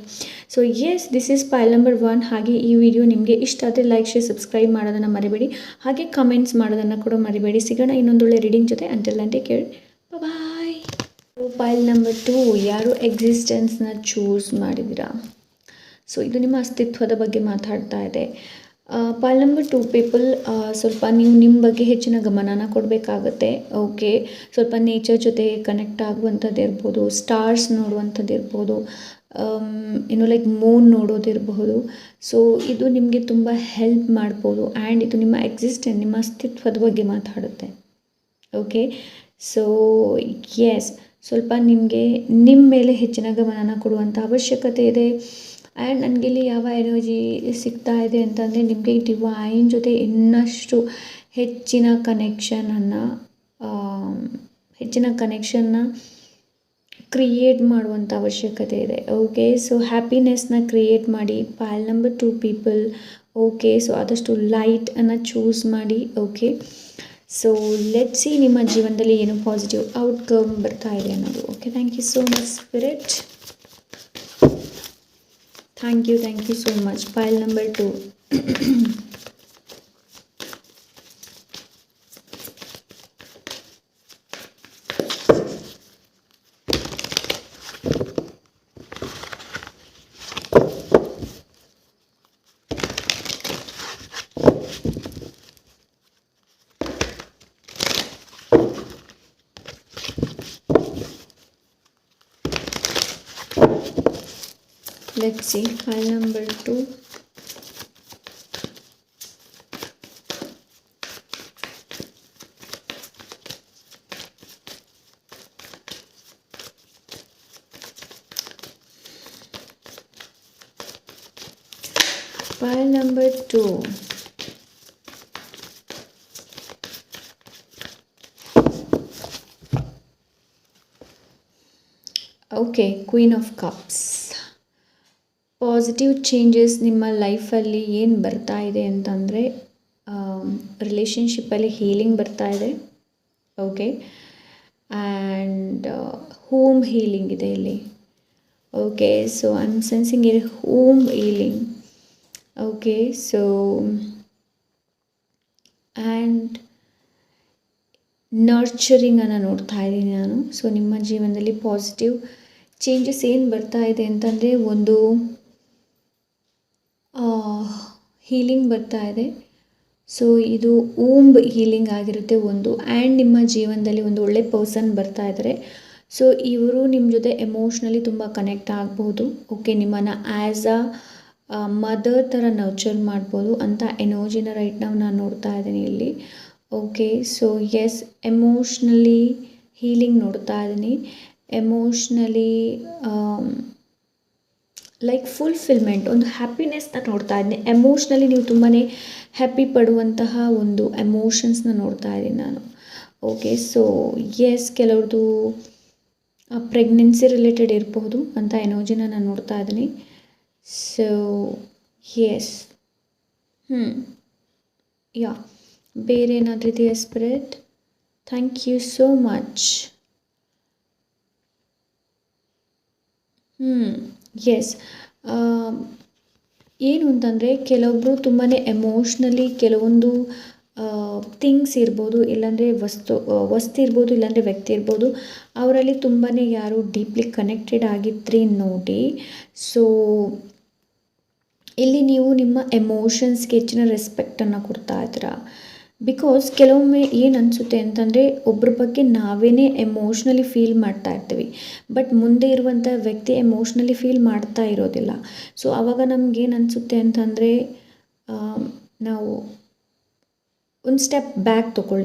yes, this is pile number 1. ಹಾಗೆ ಈ ವಿಡಿಯೋ ನಿಮಗೆ ಇಷ್ಟ ಆದರೆ ಲೈಕ್, ಶೇರ್, ಸಬ್ಸ್ಕ್ರೈಬ್ ಮಾಡೋದನ್ನು ಮರಿಬೇಡಿ. ಹಾಗೆ ಕಮೆಂಟ್ಸ್ ಮಾಡೋದನ್ನು ಕೂಡ ಮರಿಬೇಡಿ. ಸಿಗೋಣ ಇನ್ನೊಂದೊಳ್ಳೆ ರೀಡಿಂಗ್ ಜೊತೆ. ಅಂಟಿಲ್ ದೆನ್ ಟೇಕ್ ಕೇರ್, ಬಾಯ್. ಫೈಲ್ ನಂಬರ್ 2, ಯಾರು ಎಕ್ಸಿಸ್ಟೆನ್ಸ್ನ ಚೂಸ್ ಮಾಡಿದ್ದೀರಾ. ಸೊ ಇದು ನಿಮ್ಮ ಅಸ್ತಿತ್ವದ ಬಗ್ಗೆ ಮಾತಾಡ್ತಾ ಇದೆ. ಫೈಲ್ ನಂಬರ್ 2 ಪೀಪಲ್, ಸ್ವಲ್ಪ ನೀವು ನಿಮ್ಮ ಬಗ್ಗೆ ಹೆಚ್ಚಿನ ಗಮನನ ಕೊಡಬೇಕಾಗತ್ತೆ. ಓಕೆ, ಸ್ವಲ್ಪ ನೇಚರ್ ಜೊತೆ ಕನೆಕ್ಟ್ ಆಗುವಂಥದ್ದು ಇರ್ಬೋದು, ಸ್ಟಾರ್ಸ್ ನೋಡುವಂಥದ್ದು ಇರ್ಬೋದು, ಲೈಕ್ ಮೂನ್ ನೋಡೋದಿರಬಹುದು. ಸೊ ಇದು ನಿಮಗೆ ತುಂಬ ಹೆಲ್ಪ್ ಮಾಡ್ಬೋದು. ಆ್ಯಂಡ್ ಇದು ನಿಮ್ಮ ನಿಮ್ಮ ಅಸ್ತಿತ್ವದ ಬಗ್ಗೆ ಮಾತಾಡುತ್ತೆ. ಓಕೆ, ಸೊ ಎಸ್, ಸ್ವಲ್ಪ ನಿಮಗೆ ನಿಮ್ಮ ಮೇಲೆ ಹೆಚ್ಚಿನ ಗಮನನ ಕೊಡುವಂಥ ಅವಶ್ಯಕತೆ ಇದೆ. ಆ್ಯಂಡ್ ನನಗಿಲ್ಲಿ ಯಾವ ಎನರ್ಜಿ ಸಿಗ್ತಾ ಇದೆ ಅಂತಂದರೆ ನಿಮಗೆ ಡಿವೈನ್ ಜೊತೆ ಇನ್ನಷ್ಟು ಹೆಚ್ಚಿನ ಕನೆಕ್ಷನ್ನ ಕ್ರಿಯೇಟ್ ಮಾಡುವಂಥ ಅವಶ್ಯಕತೆ ಇದೆ. ಓಕೆ, ಸೊ ಹ್ಯಾಪಿನೆಸ್ನ ಕ್ರಿಯೇಟ್ ಮಾಡಿ. Pile number 2 people. Okay, so ಆದಷ್ಟು ಲೈಟನ್ನು ಚೂಸ್ ಮಾಡಿ. ಓಕೆ, ಸೊ ಲೆಟ್ ಸಿ ನಿಮ್ಮ ಜೀವನದಲ್ಲಿ ಏನು ಪಾಸಿಟಿವ್ ಔಟ್ಕಮ್ ಬರ್ತಾ ಇದೆ ಅನ್ನೋದು. Okay, thank you so much spirit. Thank you so much. Pile number 2. Let's see, pile number 2. Pile number 2. Okay, Queen of Cups. Positive changes ನಿಮ್ಮ ಲೈಫಲ್ಲಿ ಏನು ಬರ್ತಾ ಇದೆ ಅಂತಂದರೆ ರಿಲೇಷನ್ಶಿಪ್ಪಲ್ಲಿ ಹೀಲಿಂಗ್ ಬರ್ತಾ ಇದೆ. ಓಕೆ, ಆ್ಯಂಡ್ ಹೋಮ್ ಹೀಲಿಂಗ್ ಇದೆ ಇಲ್ಲಿ. Okay, so I am sensing ಇಲ್ಲಿ home healing. Okay, so and ನರ್ಚರಿಂಗನ್ನು ನೋಡ್ತಾ ಇದ್ದೀನಿ ನಾನು. ಸೊ ನಿಮ್ಮ ಜೀವನದಲ್ಲಿ ಪಾಸಿಟಿವ್ ಚೇಂಜಸ್ ಏನು ಬರ್ತಾ ಇದೆ ಅಂತಂದರೆ ಒಂದು ಹೀಲಿಂಗ್ ಬರ್ತಾ ಇದೆ. ಸೊ ಇದು ಓಂಬ್ ಹೀಲಿಂಗ್ ಆಗಿರುತ್ತೆ ಒಂದು. ಆ್ಯಂಡ್ ನಿಮ್ಮ ಜೀವನದಲ್ಲಿ ಒಂದು ಒಳ್ಳೆ ಪರ್ಸನ್ ಬರ್ತಾ ಇದ್ದಾರೆ. ಸೊ ಇವರು ನಿಮ್ಮ ಜೊತೆ ಎಮೋಷ್ನಲಿ ತುಂಬ ಕನೆಕ್ಟ್ ಆಗ್ಬೋದು. ಓಕೆ, ನಿಮ್ಮನ್ನು ಆ್ಯಸ್ ಅ ಮದರ್ ಥರ ನರ್ಚರ್ ಮಾಡ್ಬೋದು ಅಂತ ಎನರ್ಜಿನ ರೈಟ್ ನಾವು ನಾನು ನೋಡ್ತಾ ಇದ್ದೀನಿ ಇಲ್ಲಿ. Okay, so yes, emotionally healing ನೋಡ್ತಾ ಇದ್ದೀನಿ. ಎಮೋಷ್ನಲಿ ಲೈಕ್ ಫುಲ್ಫಿಲ್ಮೆಂಟ್, ಒಂದು ಹ್ಯಾಪಿನೆಸ್ನ ನೋಡ್ತಾ ಇದ್ದೀನಿ. ಎಮೋಷ್ನಲಿ ನೀವು ತುಂಬಾ ಹ್ಯಾಪಿ ಪಡುವಂತಹ ಒಂದು ಎಮೋಷನ್ಸ್ನ ನೋಡ್ತಾ ಇದ್ದೀನಿ ನಾನು. ಓಕೆ, ಸೊ ಎಸ್, ಕೆಲವ್ರದ್ದು ಪ್ರೆಗ್ನೆನ್ಸಿ ರಿಲೇಟೆಡ್ ಇರಬಹುದು ಅಂತ ಎನರ್ಜಿನ ನಾನು ನೋಡ್ತಾ ಇದ್ದೀನಿ. ಸೊ ಎಸ್, ಯಾ, ಬೇರೆ ಏನಾದರೂ ಇದೆಯಾ spirit? Thank you so much. Yes, ಏನು ಅಂತಂದರೆ ಕೆಲವೊಬ್ಬರು ತುಂಬಾ ಎಮೋಷ್ನಲಿ ಕೆಲವೊಂದು ಥಿಂಗ್ಸ್ ಇರ್ಬೋದು, ಇಲ್ಲಾಂದರೆ ವಸ್ತು ಇರ್ಬೋದು, ಇಲ್ಲಾಂದರೆ ವ್ಯಕ್ತಿ ಇರ್ಬೋದು, ಅವರಲ್ಲಿ ತುಂಬಾ ಯಾರು ಡೀಪ್ಲಿ ಕನೆಕ್ಟೆಡ್ ಆಗಿದ್ರಿ ನೋಡಿ. ಸೊ ಇಲ್ಲಿ ನೀವು ನಿಮ್ಮ ಎಮೋಷನ್ಸ್ಗೆ ಹೆಚ್ಚಿನ ರೆಸ್ಪೆಕ್ಟನ್ನು ಕೊಡ್ತಾ ಇದ್ದೀರಾ. ಬಿಕಾಸ್ ಕೆಲವೊಮ್ಮೆ ಏನು ಅನಿಸುತ್ತೆ ಅಂತಂದರೆ ಒಬ್ಬರ ಬಗ್ಗೆ ನಾವೇ ಎಮೋಷ್ನಲಿ ಫೀಲ್ ಮಾಡ್ತಾ ಇರ್ತೀವಿ, ಬಟ್ ಮುಂದೆ ಇರುವಂಥ ವ್ಯಕ್ತಿ ಎಮೋಷ್ನಲಿ ಫೀಲ್ ಮಾಡ್ತಾ ಇರೋದಿಲ್ಲ. ಸೊ ಆವಾಗ ನಮಗೇನು ಅನಿಸುತ್ತೆ ಅಂತಂದರೆ ನಾವು ಒಂದು ಸ್ಟೆಪ್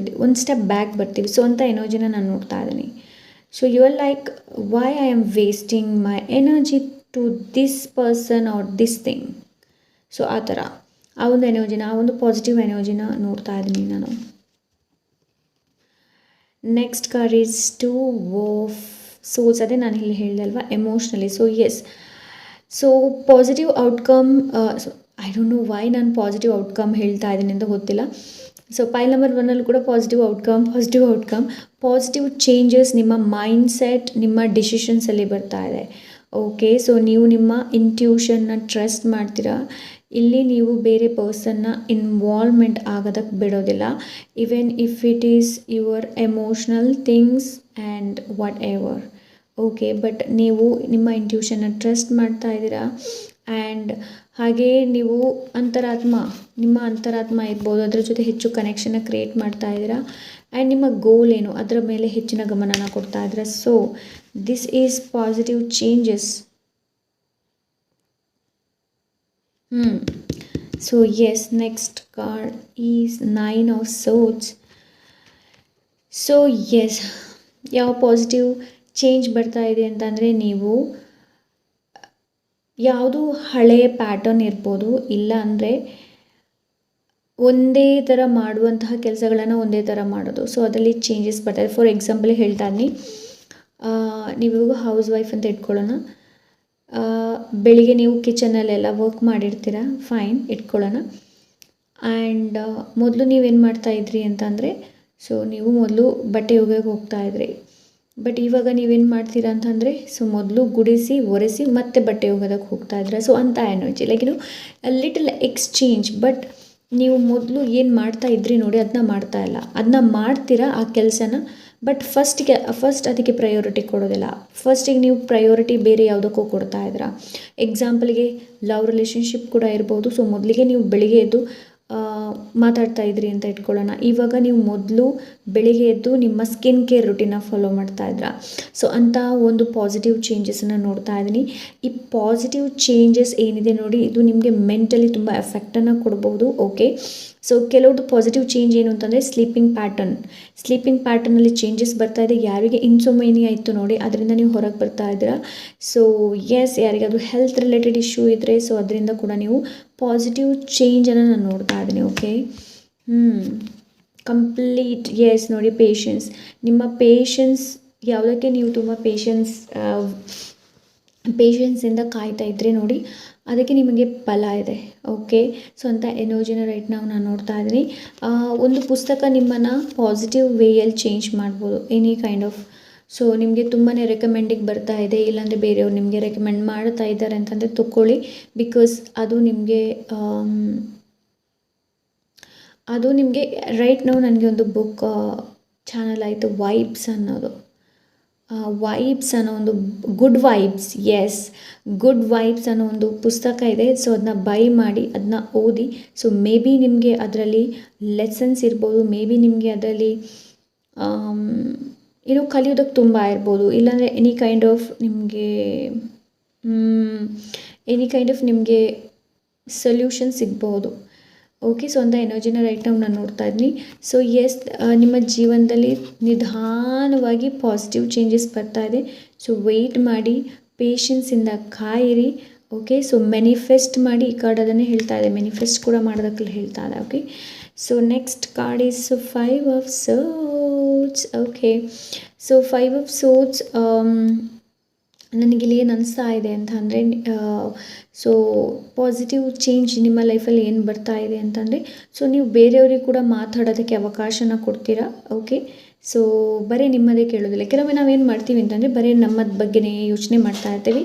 ಬ್ಯಾಕ್ ಬರ್ತೀವಿ. ಸೊ ಅಂಥ ಎನರ್ಜಿನ ನಾನು ನೋಡ್ತಾ ಇದ್ದೀನಿ. So you are like, why I am wasting my energy to this person or this thing. So ಆ ಥರ ಆ ಒಂದು ಎನರ್ಜಿನ, ಆ ಒಂದು ಪಾಸಿಟಿವ್ ಎನರ್ಜಿನ ನೋಡ್ತಾ ಇದ್ದೀನಿ ನಾನು. Next card is 2 of swords. ಅದೇ ನಾನು ಇಲ್ಲಿ ಹೇಳಿದೆ ಅಲ್ವಾ, emotionally. So yes, so positive outcome. So I don't know why ನಾನು ಪಾಸಿಟಿವ್ ಔಟ್ಕಮ್ ಹೇಳ್ತಾ ಇದ್ದೀನಿ ಅಂತ ಗೊತ್ತಿಲ್ಲ. ಸೊ ಪೈಲ್ ನಂಬರ್ 1 ಕೂಡ ಪಾಸಿಟಿವ್ ಔಟ್ಕಮ್, ಪಾಸಿಟಿವ್ ಚೇಂಜಸ್ ನಿಮ್ಮ ಮೈಂಡ್ಸೆಟ್, ನಿಮ್ಮ ಡಿಸಿಷನ್ಸಲ್ಲಿ ಬರ್ತಾ ಇದೆ. ಓಕೆ, ಸೊ ನೀವು ನಿಮ್ಮ ಇಂಟ್ಯೂಷನ್ನ ಟ್ರಸ್ಟ್ ಮಾಡ್ತೀರಾ. ಇಲ್ಲಿ ನೀವು ಬೇರೆ ಪರ್ಸನ್ನ ಇನ್ವಾಲ್ವ್ಮೆಂಟ್ ಆಗೋದಕ್ಕೆ ಬಿಡೋದಿಲ್ಲ, even if it is your emotional things and what ever. Okay, but ನೀವು ನಿಮ್ಮ ಇಂಟ್ಯೂಷನ್ನ ಟ್ರಸ್ಟ್ ಮಾಡ್ತಾ ಇದ್ದೀರಾ. ಆ್ಯಂಡ್ ಹಾಗೇ ನೀವು ನಿಮ್ಮ ಅಂತರಾತ್ಮ ಇರ್ಬೋದು, ಅದರ ಜೊತೆ ಹೆಚ್ಚು ಕನೆಕ್ಷನ್ನ ಕ್ರಿಯೇಟ್ ಮಾಡ್ತಾ ಇದ್ದೀರಾ. ಆ್ಯಂಡ್ ನಿಮ್ಮ ಗೋಲ್ ಏನು ಅದರ ಮೇಲೆ ಹೆಚ್ಚಿನ ಗಮನನ ಕೊಡ್ತಾ ಇದ್ದೀರಾ. So this is positive changes. So yes, next card is 9 of swords. So yes, ಯಾವ ಪಾಸಿಟಿವ್ ಚೇಂಜ್ ಬರ್ತಾ ಇದೆ ಅಂತಂದರೆ ನೀವು ಯಾವುದು ಹಳೆಯ ಪ್ಯಾಟರ್ನ್ ಇರ್ಬೋದು, ಇಲ್ಲ ಅಂದರೆ ಒಂದೇ ಥರ ಮಾಡುವಂತಹ ಕೆಲಸಗಳನ್ನು ಒಂದೇ ಥರ ಮಾಡೋದು. ಸೊ ಅದರಲ್ಲಿ ಚೇಂಜಸ್ ಬರ್ತಾಯಿದೆ. ಫಾರ್ ಎಕ್ಸಾಂಪಲ್ ಹೇಳ್ತಾ ಇದ್ದೀನಿ, ನೀವು ಹೌಸ್ ವೈಫ್ ಅಂತ ಇಟ್ಕೊಳ್ಳೋಣ. ಬೆಳಿಗ್ಗೆ ನೀವು ಕಿಚನಲ್ಲೆಲ್ಲ ವರ್ಕ್ ಮಾಡಿರ್ತೀರ, ಫೈನ್ ಇಟ್ಕೊಳ್ಳೋಣ. ಆ್ಯಂಡ್ ಮೊದಲು ನೀವೇನು ಮಾಡ್ತಾಯಿದ್ರಿ ಅಂತಂದರೆ, ಸೊ ನೀವು ಮೊದಲು ಬಟ್ಟೆ ಒಗೆಯೋಕೆ ಹೋಗ್ತಾಯಿದ್ರಿ. ಬಟ್ ಇವಾಗ ನೀವೇನು ಮಾಡ್ತೀರಾ ಅಂತಂದರೆ, ಸೊ ಮೊದಲು ಗುಡಿಸಿ ಒರೆಸಿ ಮತ್ತೆ ಬಟ್ಟೆ ಒಗೆಯೋದಕ್ಕೆ ಹೋಗ್ತಾಯಿದ್ರೆ. ಸೊ ಅಂತ energy like little exchange. But ನೀವು ಮೊದಲು ಏನು ಮಾಡ್ತಾ ಇದ್ರಿ ನೋಡಿ, ಅದನ್ನ ಮಾಡ್ತಾ ಇಲ್ಲ. ಅದನ್ನ ಮಾಡ್ತೀರಾ ಆ ಕೆಲಸನ, ಬಟ್ ಫಸ್ಟ್ ಅದಕ್ಕೆ ಪ್ರಯಾರಿಟಿ ಕೊಡೋದಿಲ್ಲ. ಫಸ್ಟಿಗೆ ನೀವು ಪ್ರಯಾರಿಟಿ ಬೇರೆ ಯಾವುದಕ್ಕೂ ಕೊಡ್ತಾ ಇದ್ದೀರಾ. ಎಕ್ಸಾಂಪಲ್ಗೆ ಲವ್ ರಿಲೇಷನ್ಶಿಪ್ ಕೂಡ ಇರ್ಬೋದು. ಸೊ ಮೊದಲಿಗೆ ನೀವು ಬೆಳಿಗ್ಗೆ ಎದ್ದು ಮಾತಾಡ್ತಾ ಇದ್ರಿ ಅಂತ ಇಟ್ಕೊಳ್ಳೋಣ. ಇವಾಗ ನೀವು ಮೊದಲು ಬೆಳಿಗ್ಗೆ ಎದ್ದು ನಿಮ್ಮ ಸ್ಕಿನ್ ಕೇರ್ ರುಟೀನ ಫಾಲೋ ಮಾಡ್ತಾ ಇದ್ರಾ. ಸೊ ಅಂತ ಒಂದು ಪಾಸಿಟಿವ್ ಚೇಂಜಸನ್ನು ನೋಡ್ತಾ ಇದ್ದೀನಿ. ಈ ಪಾಸಿಟಿವ್ ಚೇಂಜಸ್ ಏನಿದೆ ನೋಡಿ, ಇದು ನಿಮಗೆ ಮೆಂಟಲಿ ತುಂಬ ಎಫೆಕ್ಟನ್ನು ಕೊಡ್ಬೋದು. ಓಕೆ, ಸೊ ಕೆಲವ್ರದ್ದು ಪಾಸಿಟಿವ್ ಚೇಂಜ್ ಏನು ಅಂತಂದರೆ ಸ್ಲೀಪಿಂಗ್ ಪ್ಯಾಟರ್ನಲ್ಲಿ ಚೇಂಜಸ್ ಬರ್ತಾ ಇದೆ. ಯಾರಿಗೆ ಇನ್ಸೋಮೇನಿಯಾ ಇತ್ತು ನೋಡಿ, ಅದರಿಂದ ನೀವು ಹೊರಗೆ ಬರ್ತಾ ಇದ್ದೀರಾ. ಸೊ ಎಸ್, ಯಾರಿಗಾದ್ರೂ ಹೆಲ್ತ್ ರಿಲೇಟೆಡ್ ಇಶ್ಯೂ ಇದ್ದರೆ, ಸೊ ಅದರಿಂದ ಕೂಡ ನೀವು ಪಾಸಿಟಿವ್ ಚೇಂಜನ್ನು ನಾನು ನೋಡ್ತಾ ಇದ್ದೀನಿ. ಓಕೆ, ಕಂಪ್ಲೀಟ್ ಎಸ್ ನೋಡಿ, ಪೇಷನ್ಸ್. ನಿಮ್ಮ ಪೇಷನ್ಸ್ ಯಾವುದಕ್ಕೆ ನೀವು ತುಂಬ ಪೇಷನ್ಸಿಂದ ಕಾಯ್ತಾ ಇದ್ರಿ ನೋಡಿ, ಅದಕ್ಕೆ ನಿಮಗೆ ಫಲ ಇದೆ. ಓಕೆ, ಸೊ ಅಂತ ಎನರ್ಜಿನ ರೈಟ್ ನಾನು ನೋಡ್ತಾ ಇದ್ದೀನಿ. ಒಂದು ಪುಸ್ತಕ ನಿಮ್ಮನ್ನು ಪಾಸಿಟಿವ್ ವೇಯಲ್ಲಿ ಚೇಂಜ್ ಮಾಡ್ಬೋದು, ಎನಿ ಕೈಂಡ್ ಆಫ್. ಸೊ ನಿಮಗೆ ತುಂಬಾ ರೆಕಮೆಂಡಿಗೆ ಬರ್ತಾ ಇದೆ, ಇಲ್ಲಾಂದರೆ ಬೇರೆಯವ್ರು ನಿಮಗೆ ರೆಕಮೆಂಡ್ ಮಾಡ್ತಾ ಇದ್ದಾರೆ ಅಂತಂದರೆ ತೊಗೊಳ್ಳಿ. ಬಿಕಾಸ್ ಅದು ನಿಮಗೆ ರೈಟ್ ನಾವು ನನಗೆ ಒಂದು ಬುಕ್ ಚಾನಲ್ ಆಯಿತು, ವೈಬ್ಸ್ ಅನ್ನೋ ಒಂದು good vibes, yes good vibes ಅನ್ನೋ ಒಂದು ಪುಸ್ತಕ ಇದೆ. ಸೊ ಅದನ್ನ ಬೈ ಮಾಡಿ ಅದನ್ನ ಓದಿ. ಸೊ ಮೇ ಬಿ ನಿಮಗೆ ಅದರಲ್ಲಿ ಲೆಸನ್ಸ್ ಇರ್ಬೋದು, ಮೇ ಬಿ ನಿಮಗೆ ಅದರಲ್ಲಿ ಕಲಿಯೋದಕ್ಕೆ ತುಂಬ ಇರ್ಬೋದು, ಇಲ್ಲಾಂದರೆ ಎನಿ ಕೈಂಡ್ ಆಫ್ ನಿಮಗೆ ಸೊಲ್ಯೂಷನ್ ಸಿಗ್ಬೋದು. ಓಕೆ, ಸೊ ಅಂತ ಎನರ್ಜಿನ ರೈಟ್ ನಾನು ನೋಡ್ತಾ ಇದ್ದೀನಿ. ಸೊ ಎಸ್, ನಿಮ್ಮ ಜೀವನದಲ್ಲಿ ನಿಧಾನವಾಗಿ ಪಾಸಿಟಿವ್ ಚೇಂಜಸ್ ಬರ್ತಾ ಇದೆ. ಸೊ ವೆಯ್ಟ್ ಮಾಡಿ, ಪೇಷನ್ಸಿಂದ ಕಾಯಿರಿ. ಓಕೆ, ಸೊ ಮ್ಯಾನಿಫೆಸ್ಟ್ ಮಾಡಿ. ಈ ಕಾರ್ಡ್ ಅದನ್ನೇ ಹೇಳ್ತಾ ಇದೆ, ಮ್ಯಾನಿಫೆಸ್ಟ್ ಕೂಡ ಮಾಡೋದಕ್ಕೆ ಹೇಳ್ತಾ ಇದೆ. Okay, so next card is 5 of swords. Okay, so 5 of swords ನನಗಿಲ್ಲಿ ಏನು ಅನಿಸ್ತಾ ಇದೆ ಅಂತ ಅಂದರೆ, ಸೊ ಪಾಸಿಟಿವ್ ಚೇಂಜ್ ನಿಮ್ಮ ಲೈಫಲ್ಲಿ ಏನು ಬರ್ತಾ ಇದೆ ಅಂತಂದರೆ, ಸೊ ನೀವು ಬೇರೆಯವ್ರಿಗೆ ಕೂಡ ಮಾತಾಡೋದಕ್ಕೆ ಅವಕಾಶನ ಕೊಡ್ತೀರಾ. ಓಕೆ, ಸೊ ಬರೀ ನಿಮ್ಮದೇ ಕೇಳೋದಿಲ್ಲ. ಕೆಲವೊಮ್ಮೆ ನಾವೇನು ಮಾಡ್ತೀವಿ ಅಂತಂದರೆ, ಬರೀ ನಮ್ಮದ ಬಗ್ಗೆನೇ ಯೋಚನೆ ಮಾಡ್ತಾ ಇರ್ತೀವಿ,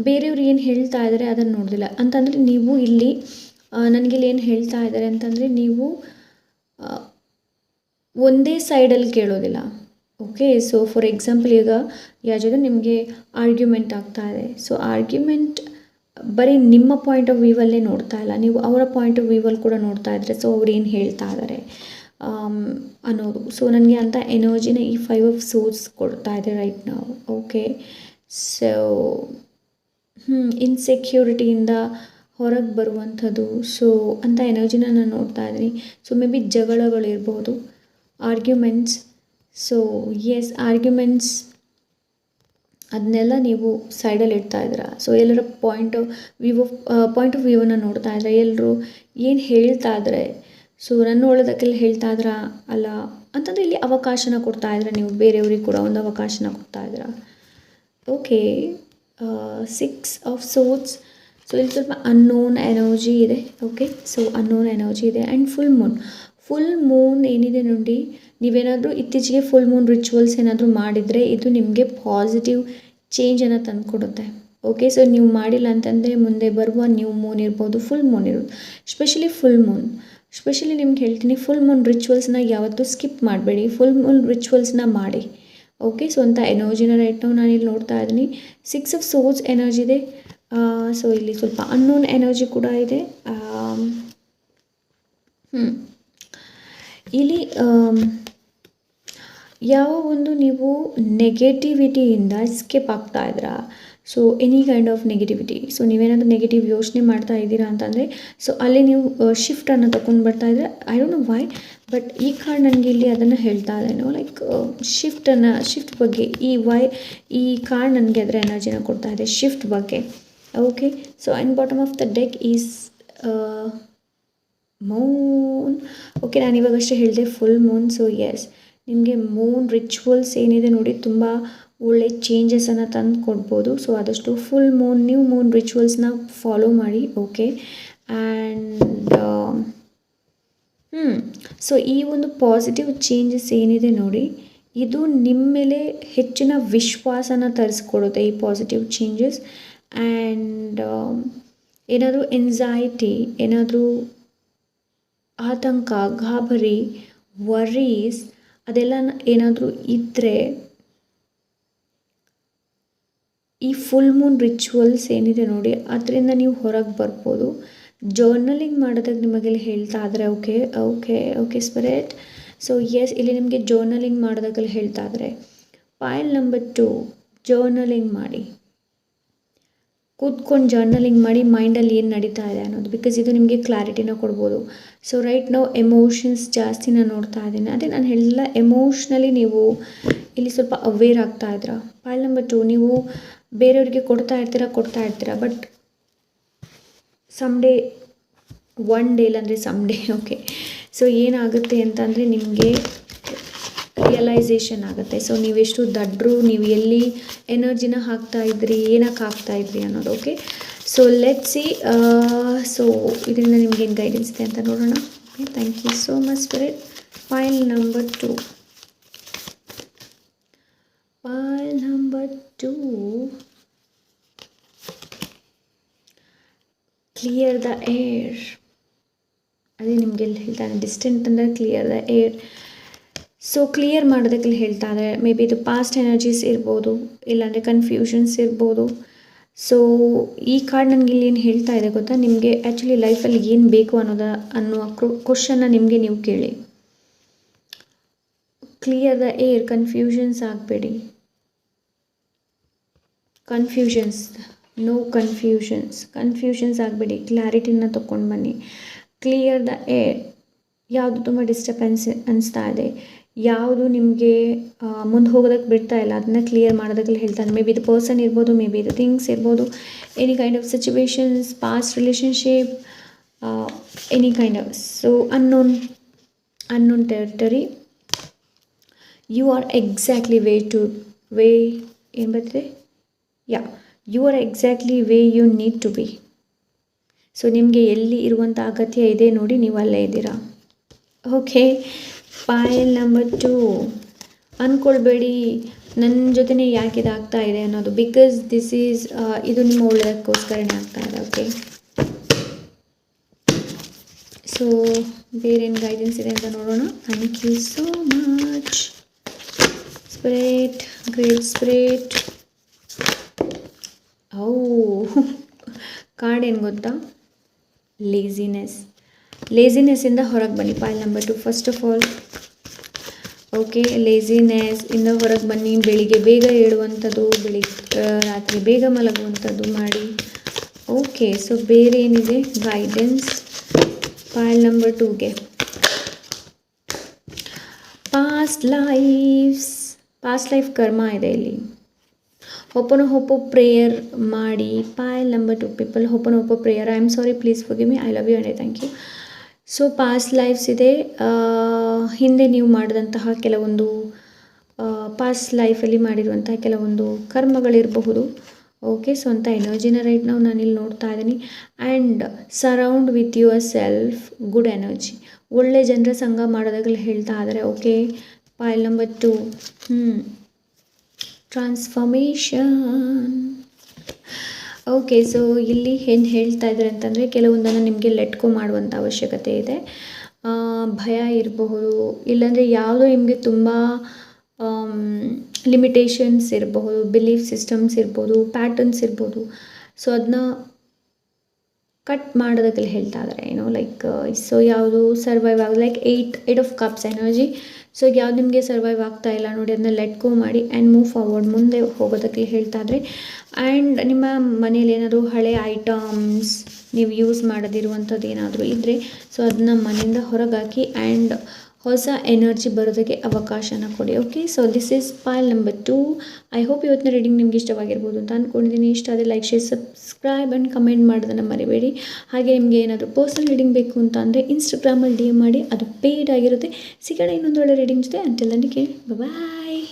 ಬೇರೆಯವ್ರು ಏನು ಹೇಳ್ತಾ ಇದ್ದಾರೆ ಅದನ್ನು ನೋಡೋದಿಲ್ಲ. ಅಂತಂದರೆ ನೀವು ಇಲ್ಲಿ ನನಗಿಲ್ಲಿ ಏನು ಹೇಳ್ತಾ ಇದ್ದಾರೆ ಅಂತಂದರೆ, ನೀವು ಒಂದೇ ಸೈಡಲ್ಲಿ ಕೇಳೋದಿಲ್ಲ. ಓಕೆ, ಸೊ ಫಾರ್ ಎಕ್ಸಾಂಪಲ್ ಈಗ ಯಾರ ಜೊತೆ ನಿಮಗೆ ಆರ್ಗ್ಯುಮೆಂಟ್ ಆಗ್ತಾ ಇದೆ. ಸೊ ಆರ್ಗ್ಯುಮೆಂಟ್ ಬರೀ ನಿಮ್ಮ ಪಾಯಿಂಟ್ ಆಫ್ ವ್ಯೂವಲ್ಲೇ ನೋಡ್ತಾ ಇಲ್ಲ, ನೀವು ಅವರ ಪಾಯಿಂಟ್ ಆಫ್ ವ್ಯೂವಲ್ಲಿ ಕೂಡ ನೋಡ್ತಾ ಇದ್ದರೆ, ಸೊ ಅವ್ರು ಏನು ಹೇಳ್ತಾ ಇದ್ದಾರೆ ಅನ್ನೋದು. ಸೊ ನನಗೆ ಅಂಥ ಎನರ್ಜಿನ ಈ 5 ಆಫ್ ಸೋರ್ಸ್ ಕೊಡ್ತಾ ಇದೆ ರೈಟ್ ನಾವು. ಓಕೆ, ಸೊ ಇನ್ಸೆಕ್ಯೂರಿಟಿಯಿಂದ ಹೊರಗೆ ಬರುವಂಥದ್ದು, ಸೊ ಅಂಥ ಎನರ್ಜಿನ ನಾನು ನೋಡ್ತಾ ಇದ್ದೀನಿ. ಸೊ ಮೇ ಬಿ ಜಗಳಗಳಿರ್ಬೋದು, ಆರ್ಗ್ಯುಮೆಂಟ್ಸ್. ಸೊ ಎಸ್, ಆರ್ಗ್ಯುಮೆಂಟ್ಸ್ ಅದನ್ನೆಲ್ಲ ನೀವು ಸೈಡಲ್ಲಿ ಇಡ್ತಾ ಇದ್ದೀರಾ. ಸೊ ಎಲ್ಲರ ಪಾಯಿಂಟ್ ಆಫ್ ವ್ಯೂವನ್ನು ನೋಡ್ತಾ ಇದ್ದಾರೆ, ಎಲ್ಲರೂ ಏನು ಹೇಳ್ತಾ ಇದ್ದಾರೆ, ಸೊ ನನ್ನ ಒಳ್ಳೆದಕ್ಕೆಲ್ಲ ಹೇಳ್ತಾ ಇದ್ದೀರಾ ಅಲ್ಲ ಅಂತಂದರೆ ಇಲ್ಲಿ ಅವಕಾಶನ ಕೊಡ್ತಾ ಇದ್ದೀರಾ, ನೀವು ಬೇರೆಯವ್ರಿಗೆ ಕೂಡ ಒಂದು ಅವಕಾಶನ ಕೊಡ್ತಾ ಇದ್ದೀರಾ. Okay, 6 of swords. ಸೊ ಇಲ್ಲಿ ಸ್ವಲ್ಪ ಅನ್ನೋನ್ ಎನರ್ಜಿ ಇದೆ. ಓಕೆ, ಸೊ ಅನ್ನೋನ್ ಎನರ್ಜಿ ಇದೆ. ಆ್ಯಂಡ್ ಫುಲ್ ಮೂನ್ ಏನಿದೆ ನೋಡಿ, ನೀವೇನಾದರೂ ಇತ್ತೀಚೆಗೆ ಫುಲ್ ಮೂನ್ ರಿಚುವಲ್ಸ್ ಏನಾದರೂ ಮಾಡಿದರೆ, ಇದು ನಿಮಗೆ ಪಾಸಿಟಿವ್ ಚೇಂಜನ್ನು ತಂದುಕೊಡುತ್ತೆ. ಓಕೆ, ಸೊ ನೀವು ಮಾಡಿಲ್ಲ ಅಂತಂದರೆ ಮುಂದೆ ಬರುವ ನ್ಯೂ ಮೂನ್ ಇರ್ಬೋದು, ಫುಲ್ ಮೂನ್ ಇರ್ಬೋದು, ಸ್ಪೆಷಲಿ ನಿಮ್ಗೆ ಹೇಳ್ತೀನಿ, ಫುಲ್ ಮೂನ್ ರಿಚುವಲ್ಸ್ನ ಯಾವತ್ತೂ ಸ್ಕಿಪ್ ಮಾಡಬೇಡಿ, ಫುಲ್ ಮೂನ್ ರಿಚುವಲ್ಸ್ನ ಮಾಡಿ. ಓಕೆ, ಸೊ ಅಂತ ಎನರ್ಜಿನ ರೈಟ್ ನಾವು ನಾನಿಲ್ಲಿ ನೋಡ್ತಾ ಇದ್ದೀನಿ. 6 ಆಫ್ ಸೋರ್ಡ್ಸ್ ಎನರ್ಜಿ ಇದೆ. ಸೊ ಇಲ್ಲಿ ಸ್ವಲ್ಪ ಅನ್ನೋನ್ ಎನರ್ಜಿ ಕೂಡ ಇದೆ. ಇಲ್ಲಿ ಯಾವ ಒಂದು ನೀವು ನೆಗೆಟಿವಿಟಿಯಿಂದ ಎಸ್ಕೇಪ್ ಆಗ್ತಾ ಇದ್ದೀರಾ. So any kind of negativity, so ನೀವೇನಾದರೂ ನೆಗೆಟಿವ್ ಯೋಚನೆ ಮಾಡ್ತಾ ಇದ್ದೀರಾ ಅಂತಂದರೆ, ಸೊ ಅಲ್ಲಿ ನೀವು ಶಿಫ್ಟನ್ನು ತಗೊಂಡು ಬರ್ತಾ ಇದ್ದರೆ, I don't know Y, but ಈ ಕಾರ್ಡ್ ನನಗೆ ಇಲ್ಲಿ ಅದನ್ನು ಹೇಳ್ತಾ ಇದ್ದೇನೋ, ಲೈಕ್ ಶಿಫ್ಟ್ ಬಗ್ಗೆ ಈ ಕಾರ್ಡ್ ನನಗೆ ಅದರ ಎನರ್ಜಿನ ಕೊಡ್ತಾ ಇದೆ, ಶಿಫ್ಟ್ ಬಗ್ಗೆ. Okay, so and bottom of the deck is moon. Okay, ನಾನು ಇವಾಗಷ್ಟೇ ಹೇಳಿದೆ ಫುಲ್ ಮೂನ್. ಸೊ ಎಸ್, ನಿಮಗೆ ಮೂನ್ ರಿಚುವಲ್ಸ್ ಏನಿದೆ ನೋಡಿ ತುಂಬ ಒಳ್ಳೆ ಚೇಂಜಸನ್ನು ತಂದು ಕೊಡ್ಬೋದು. ಸೊ ಆದಷ್ಟು ಫುಲ್ ಮೂನ್, ನ್ಯೂ ಮೂನ್ ರಿಚುವಲ್ಸ್ನ ಫಾಲೋ ಮಾಡಿ. ಓಕೆ, ಆ್ಯಂಡ್ ಸೊ ಈ ಒಂದು ಪಾಸಿಟಿವ್ ಚೇಂಜಸ್ ಏನಿದೆ ನೋಡಿ, ಇದು ನಿಮ್ಮ ಮೇಲೆ ಹೆಚ್ಚಿನ ವಿಶ್ವಾಸನ ತರಿಸ್ಕೊಡುತ್ತೆ ಈ ಪಾಸಿಟಿವ್ ಚೇಂಜಸ್. ಆ್ಯಂಡ್ ಏನಾದರೂ ಎನ್ಸೈಟಿ, ಏನಾದರೂ ಆತಂಕ, ಗಾಬರಿ, ವರೀಸ್ ಅದೆಲ್ಲ ಏನಾದರೂ ಇದ್ದರೆ ಈ ಫುಲ್ ಮೂನ್ ರಿಚುವಲ್ಸ್ ಏನಿದೆ ನೋಡಿ ಅದರಿಂದ ನೀವು ಹೊರಗೆ ಬರ್ಬೋದು. ಜರ್ನಲಿಂಗ್ ಮಾಡೋದಕ್ಕೆ ನಿಮಗೆಲ್ಲ ಹೇಳ್ತಾ ಇದ್ದಾರೆ. Okay okay okay spirit. So yes, ಇಲ್ಲಿ ನಿಮಗೆ ಜರ್ನಲಿಂಗ್ ಮಾಡೋದಕ್ಕೆಲ್ಲ ಹೇಳ್ತಾ ಇದ್ದಾರೆ. ಫೈಲ್ ನಂಬರ್ 2, ಜರ್ನಲಿಂಗ್ ಮಾಡಿ. ಕೂತ್ಕೊಂಡು ಜರ್ನಲಿಂಗ್ ಮಾಡಿ ಮೈಂಡಲ್ಲಿ ಏನು ನಡೀತಾ ಇದೆ ಅನ್ನೋದು, ಬಿಕಾಸ್ ಇದು ನಿಮಗೆ ಕ್ಲಾರಿಟಿನ ಕೊಡ್ಬೋದು. ಸೊ ರೈಟ್ ನಾವು ಎಮೋಷನ್ಸ್ ಜಾಸ್ತಿ ನಾನು ನೋಡ್ತಾ ಇದ್ದೀನಿ. ಅದೇ ನಾನು ಹೇಳಿಲ್ಲ, ಎಮೋಷ್ನಲಿ ನೀವು ಇಲ್ಲಿ ಸ್ವಲ್ಪ ಅವೇರ್ ಆಗ್ತಾ ಇದ್ದೀರಾ. ಫೈಲ್ ನಂಬರ್ 2, ನೀವು ಬೇರೆಯವ್ರಿಗೆ ಕೊಡ್ತಾ ಇರ್ತೀರಾ ಬಟ್ ಸಮ್ಡೇ, ಒನ್ ಡೇ ಇಲ್ಲಾಂದರೆ ಸಮ್ಡೇ. ಓಕೆ, ಸೊ ಏನಾಗುತ್ತೆ ಅಂತಂದರೆ ನಿಮಗೆ ರಿಯಲೈಸೇಷನ್ ಆಗುತ್ತೆ. ಸೊ ನೀವೆಷ್ಟು ದಡ್ರು, ನೀವು ಎಲ್ಲಿ ಎನರ್ಜಿನ ಏನಕ್ಕೆ ಹಾಕ್ತಾ ಇದ್ರಿ ಅನ್ನೋದು. Okay, so let see. So ಇದರಿಂದ ನಿಮ್ಗೇನು ಗೈಡೆನ್ಸ್ ಇದೆ ಅಂತ ನೋಡೋಣ. Okay, thank you so much spirit. Pile number 2, pile number 2, clear the air. ಅದೇ ನಿಮಗೆಲ್ಲ ಹೇಳ್ತಾನೆ, ಡಿಸ್ಟೆಂಟ್ ಅಂದರೆ clear the air. So clear ಮಾಡೋದಕ್ಕೆ ಹೇಳ್ತಾ ಇದ್ದಾರೆ. ಮೇ ಬಿ ಇದು ಪಾಸ್ಟ್ ಎನರ್ಜೀಸ್ ಇರ್ಬೋದು, ಇಲ್ಲಾಂದರೆ ಕನ್ಫ್ಯೂಷನ್ಸ್ ಇರ್ಬೋದು. ಸೊ ಈ ಕಾರ್ಡ್ ನನಗೆ ಇಲ್ಲಿ ಏನು ಹೇಳ್ತಾ ಇದೆ ಗೊತ್ತಾ, ನಿಮಗೆ ಆ್ಯಕ್ಚುಲಿ ಲೈಫಲ್ಲಿ ಏನು ಬೇಕು ಅನ್ನುವ ಕ್ವಶನ್ನ ನಿಮಗೆ ನೀವು ಕೇಳಿ. ಕ್ಲಿಯರ್ ದ ಏರ್, ಕನ್ಫ್ಯೂಷನ್ಸ್ ಆಗಬೇಡಿ. ಕನ್ಫ್ಯೂಷನ್ಸ್ ಆಗಬೇಡಿ, ಕ್ಲಾರಿಟಿನ ತೊಗೊಂಡು ಬನ್ನಿ. Clear the air. ಯಾವುದು ತುಂಬ ಡಿಸ್ಟರ್ಬೆನ್ಸ್ ಅನಿಸ್ತಾ ಇದೆ, ಯಾವುದು ನಿಮಗೆ ಮುಂದೆ ಹೋಗೋದಕ್ಕೆ ಬಿಡ್ತಾ ಇಲ್ಲ, ಅದನ್ನು ಕ್ಲಿಯರ್ ಮಾಡೋದಕ್ಕೆ ಹೇಳ್ತಾರೆ. ಮೇ ಬಿ ಇದು ಪರ್ಸನ್ ಇರ್ಬೋದು, ಮೇ ಬಿ ಇದು ಥಿಂಗ್ಸ್ ಇರ್ಬೋದು, any kind of situations, past relationship, any kind of. So unknown territory. You are exactly ಏನು ಬರ್ತಿದೆ, you are exactly way you need to be. So ನಿಮಗೆ ಎಲ್ಲಿ ಇರುವಂಥ ಅಗತ್ಯ ಇದೆ ನೋಡಿ, ನೀವು ಅಲ್ಲೇ ಇದ್ದೀರಾ. ಓಕೆ, ಫೈಲ್ ನಂಬರ್ 2, ಅಂದ್ಕೊಳ್ಬೇಡಿ ನನ್ನ ಜೊತೆನೇ ಯಾಕೆ ಇದಾಗ್ತಾ ಇದೆ ಅನ್ನೋದು, ಬಿಕಾಸ್ ಇದು ನಿಮ್ಮ ಒಳ್ಳೆಯದಕ್ಕೋಸ್ಕರನೇ ಆಗ್ತಾ ಇದೆ. ಓಕೆ, ಸೊ ಬೇರೇನು ಗೈಡೆನ್ಸ್ ಇದೆ ಅಂತ ನೋಡೋಣ. Thank you so much spirit, great spirit. Card ಏನು ಗೊತ್ತಾ, ಲೇಸಿನೆಸ್ಸಿಂದ ಹೊರಗೆ ಬನ್ನಿ. File number 2, first of all. Okay, ಲೇಸಿನೆಸ್ಸಿಂದ ಹೊರಗೆ ಬನ್ನಿ. ಬೆಳಿಗ್ಗೆ ಬೇಗ ಏಳುವಂಥದ್ದು, ರಾತ್ರಿ ಬೇಗ ಮಲಗುವಂಥದ್ದು ಮಾಡಿ. ಓಕೆ, ಸೊ ಬೇರೆ ಏನಿದೆ ಗೈಡೆನ್ಸ್ ಫೈಲ್ ನಂಬರ್ 2ಗೆ. ಪಾಸ್ಟ್ ಲೈಫ್ ಕರ್ಮ ಇದೆ ಇಲ್ಲಿ. ಹೊಪ್ಪನೊಪ್ಪು ಪ್ರೇಯರ್ ಮಾಡಿ. File number 2 people, ho'oponopono prayer. I am sorry, please forgive me, I love you and I thank you. So past lives ಇದೆ, ಹಿಂದೆ ನೀವು ಮಾಡಿದಂತಹ ಕೆಲವೊಂದು ಪಾಸ್ಟ್ ಲೈಫಲ್ಲಿ ಮಾಡಿರುವಂತಹ ಕೆಲವೊಂದು ಕರ್ಮಗಳಿರಬಹುದು. ಓಕೆ, ಸೊ ಅಂಥ ಎನರ್ಜಿನ ರೈಟ್ ನಾವು ನಾನಿಲ್ಲಿ ನೋಡ್ತಾ ಇದ್ದೀನಿ. And surround with your self good energy. ಒಳ್ಳೆ ಜನರ ಸಂಘ ಮಾಡೋದಾಗಲಿ ಹೇಳ್ತಾ ಇದ್ದಾರೆ. Okay, file number 2, transformation. Okay, so ಇಲ್ಲಿ ಏನು ಹೇಳ್ತಾ ಇದ್ದಾರೆ ಅಂತಂದರೆ, ಕೆಲವೊಂದನ್ನು ನಿಮಗೆ ಲೆಟ್ಕೋ ಮಾಡುವಂಥ ಅವಶ್ಯಕತೆ ಇದೆ. ಭಯ ಇರಬಹುದು, ಇಲ್ಲಾಂದರೆ ಯಾವುದೋ ನಿಮಗೆ ತುಂಬ ಲಿಮಿಟೇಷನ್ಸ್ ಇರಬಹುದು, ಬಿಲೀಫ್ ಸಿಸ್ಟಮ್ಸ್ ಇರ್ಬೋದು, ಪ್ಯಾಟರ್ನ್ಸ್ ಇರ್ಬೋದು. ಸೊ ಅದನ್ನ ಕಟ್ ಮಾಡೋದಕ್ಕೆ ಹೇಳ್ತಾ ಇದ್ದಾರೆ. ಲೈಕ್ ಸೊ ಯಾವುದು ಸರ್ವೈವ್ ಆಗೋದು, like eight of cups energy. So ಯಾವ್ದು ನಿಮಗೆ ಸರ್ವೈವ್ ಆಗ್ತಾ ಇಲ್ಲ ನೋಡಿ, ಅದನ್ನ ಲೆಟ್ ಗೋ ಮಾಡಿ ಆ್ಯಂಡ್ ಮೂವ್ ಫಾರ್ವರ್ಡ್, ಮುಂದೆ ಹೋಗೋದಕ್ಕೆ ಹೇಳ್ತಾ ಇದ್ರೆ. ಆ್ಯಂಡ್ ನಿಮ್ಮ ಮನೇಲಿ ಏನಾದರೂ ಹಳೆ ಐಟಮ್ಸ್ ನೀವು ಯೂಸ್ ಮಾಡದಿರುವಂಥದ್ದು ಏನಾದರೂ ಇದ್ದರೆ, ಸೊ ಅದನ್ನ ಮನೆಯಿಂದ ಹೊರಗೆ ಹಾಕಿ. ಆ್ಯಂಡ್ ಹೊಸ ಎನರ್ಜಿ ಬರೋದಕ್ಕೆ ಅವಕಾಶನ ಕೊಡಿ. Okay, so this is ಪೈಲ್ number 2. I hope ಇವತ್ತಿನ ರೀಡಿಂಗ್ ನಿಮ್ಗೆ ಇಷ್ಟವಾಗಿರ್ಬೋದು ಅಂತ ಅಂದ್ಕೊಂಡಿದ್ದೀನಿ. ಇಷ್ಟ ಆದರೆ like, share, subscribe and comment ಮಾಡೋದನ್ನು ಮರಿಬೇಡಿ. ಹಾಗೆ ನಿಮಗೆ ಏನಾದರೂ ಪರ್ಸನಲ್ ರೀಡಿಂಗ್ ಬೇಕು ಅಂತ ಅಂದರೆ ಇನ್ಸ್ಟಾಗ್ರಾಮಲ್ಲಿ DM ಮಾಡಿ, ಅದು ಪೇಯ್ಡ್ ಆಗಿರುತ್ತೆ. ಸಿಗೋಣ ಇನ್ನೊಂದು ಒಳ್ಳೆ ರೀಡಿಂಗ್ ಜೊತೆ. ಅಂಟಿಲ್ ದೆನ್, ಬಾಯ್.